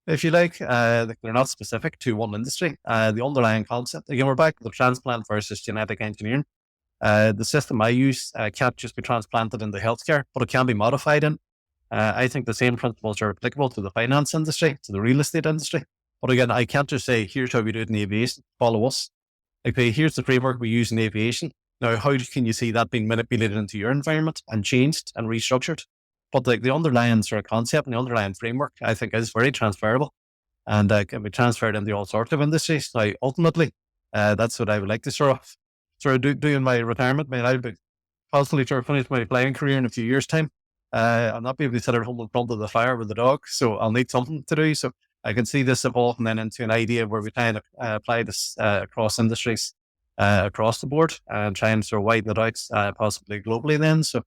if you like. They're not specific to one industry. The underlying concept, again, we're back to the transplant versus genetic engineering. The system I use can't just be transplanted into healthcare, but it can be modified in. I think the same principles are applicable to the finance industry, to the real estate industry. But again, I can't just say, here's how we do it in aviation, follow us. Okay, here's the framework we use in aviation. Now, how can you see that being manipulated into your environment and changed and restructured? But the underlying sort of concept and the underlying framework, I think, is very transferable and can be transferred into all sorts of industries. Now, ultimately, that's what I would like to sort of do in my retirement. I mean, I'll be possibly sort of finish my flying career in a few years' time. I'll not be able to sit at home in front of the fire with the dog, so I'll need something to do. So I can see this evolving then into an idea where we try and apply this across industries, across the board, and try and sort of widen it out, possibly globally then. So,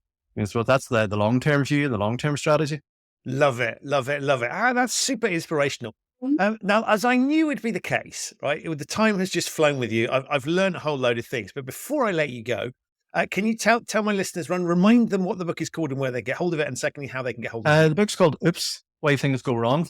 so that's the long-term view and the long-term strategy. Love it, love it, love it. That's super inspirational. Now, as I knew would be the case, right? The time has just flown with you. I've learned a whole load of things. But before I let you go, can you tell my listeners, remind them what the book is called and where they get hold of it, and secondly, how they can get hold of it? The book's called Oops, Why Things Go Wrong.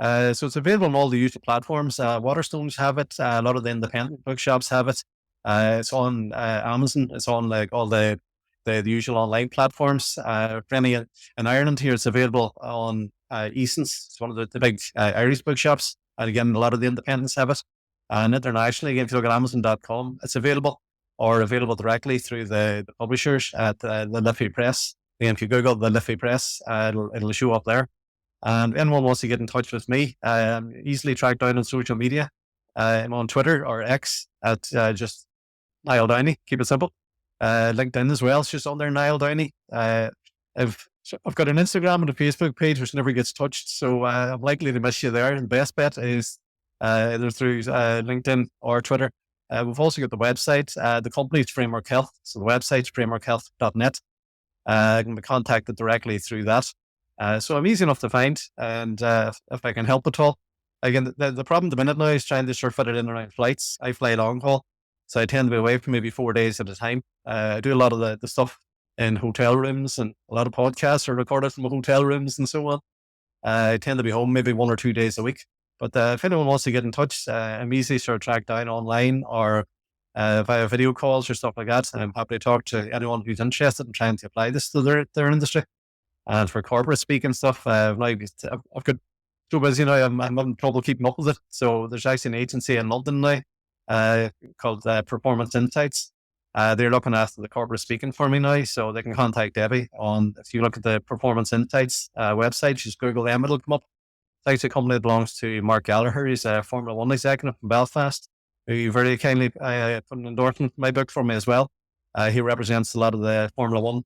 So it's available on all the usual platforms. Waterstones have it. A lot of the independent bookshops have it. It's on Amazon. It's on like all the usual online platforms. For any in Ireland here, it's available on Eason's. It's one of the big Irish bookshops. And again, a lot of the independents have it. And internationally, again, if you look at Amazon.com, it's available directly through the publishers at the Liffey Press. Again, if you Google the Liffey Press, it'll show up there. And anyone wants to get in touch with me, easily tracked down on social media. I'm on Twitter or X at just Niall Downey. Keep it simple. LinkedIn as well. It's just on there, Niall Downey. I've got an Instagram and a Facebook page which never gets touched, so I'm likely to miss you there. And the best bet is either through LinkedIn or Twitter. We've also got the website. The company's Framework Health, so the website's frameworkhealth.net. I can be contacted directly through that. So I'm easy enough to find, and if I can help at all. Again, the problem at the minute now is trying to sort of fit it in around flights. I fly long haul, so I tend to be away for maybe 4 days at a time. I do a lot of the stuff in hotel rooms, and a lot of podcasts are recorded from hotel rooms and so on. I tend to be home maybe 1 or 2 days a week. But if anyone wants to get in touch, I'm easy to sort of track down online or via video calls or stuff like that. And I'm happy to talk to anyone who's interested in trying to apply this to their industry. And for corporate speak and stuff, I've got so busy now, I'm having trouble keeping up with it. So there's actually an agency in London now called Performance Insights. They're looking after the corporate speaking for me now, so they can contact Debbie on, if you look at the Performance Insights website, just Google them, it'll come up. It's actually a company that belongs to Mark Gallagher. He's a Formula One executive from Belfast, who very kindly put an endorsement in my book for me as well. He represents a lot of the Formula One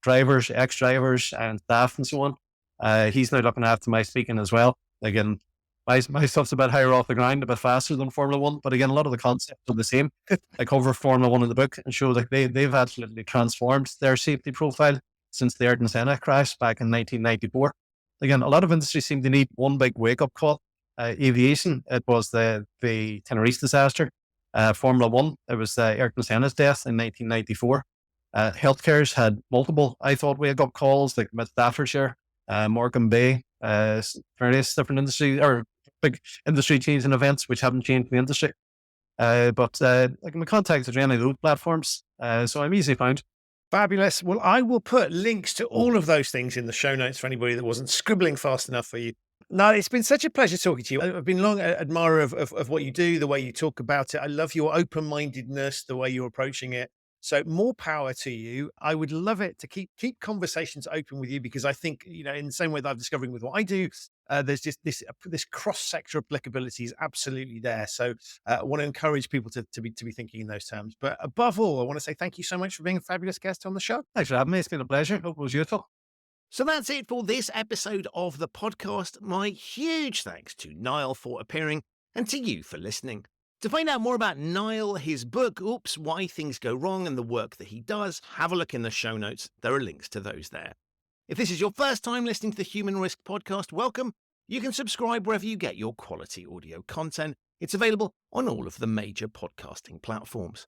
drivers, ex-drivers and staff and so on. He's now looking after my speaking as well. Again, my stuff's a bit higher off the ground, a bit faster than Formula One, but again, a lot of the concepts are the same. I cover Formula One in the book and show that they've absolutely transformed their safety profile since the Ayrton Senna crash back in 1994. Again, a lot of industries seem to need one big wake-up call. Aviation, it was the Tenerife disaster. Formula One, it was Ayrton Senna's death in 1994. Healthcare's had multiple, I thought, wake-up calls, like with Staffordshire, Morecambe Bay, various different industry or big industry changing events which haven't changed the industry. But I can be contacted through any of those platforms, so I'm easily found. Fabulous. Well, I will put links to all of those things in the show notes for anybody that wasn't scribbling fast enough for you. No, it's been such a pleasure talking to you. I've been long admirer of what you do, the way you talk about it. I love your open-mindedness, the way you're approaching it. So more power to you. I would love it to keep conversations open with you, because I think, in the same way that I'm discovering with what I do, there's just this cross-sector applicability is absolutely there. So I want to encourage people to be thinking in those terms. But above all, I want to say thank you so much for being a fabulous guest on the show. Thanks for having me. It's been a pleasure. Hope it was useful. So that's it for this episode of the podcast. My huge thanks to Niall for appearing and to you for listening. To find out more about Niall, his book, Oops, Why Things Go Wrong, and the work that he does, have a look in the show notes. There are links to those there. If this is your first time listening to the Human Risk podcast, welcome. You can subscribe wherever you get your quality audio content. It's available on all of the major podcasting platforms.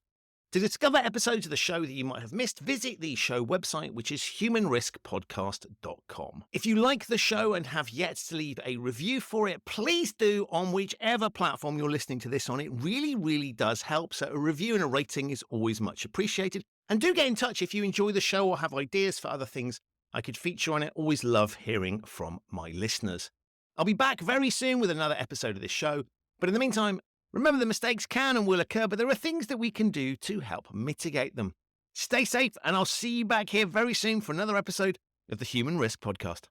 To discover episodes of the show that you might have missed, visit the show website, which is humanriskpodcast.com. If you like the show and have yet to leave a review for it, please do on whichever platform you're listening to this on. It really, really does help. So a review and a rating is always much appreciated. And do get in touch if you enjoy the show or have ideas for other things I could feature on it. Always love hearing from my listeners. I'll be back very soon with another episode of this show. But in the meantime, remember that mistakes can and will occur, but there are things that we can do to help mitigate them. Stay safe, and I'll see you back here very soon for another episode of the Human Risk Podcast.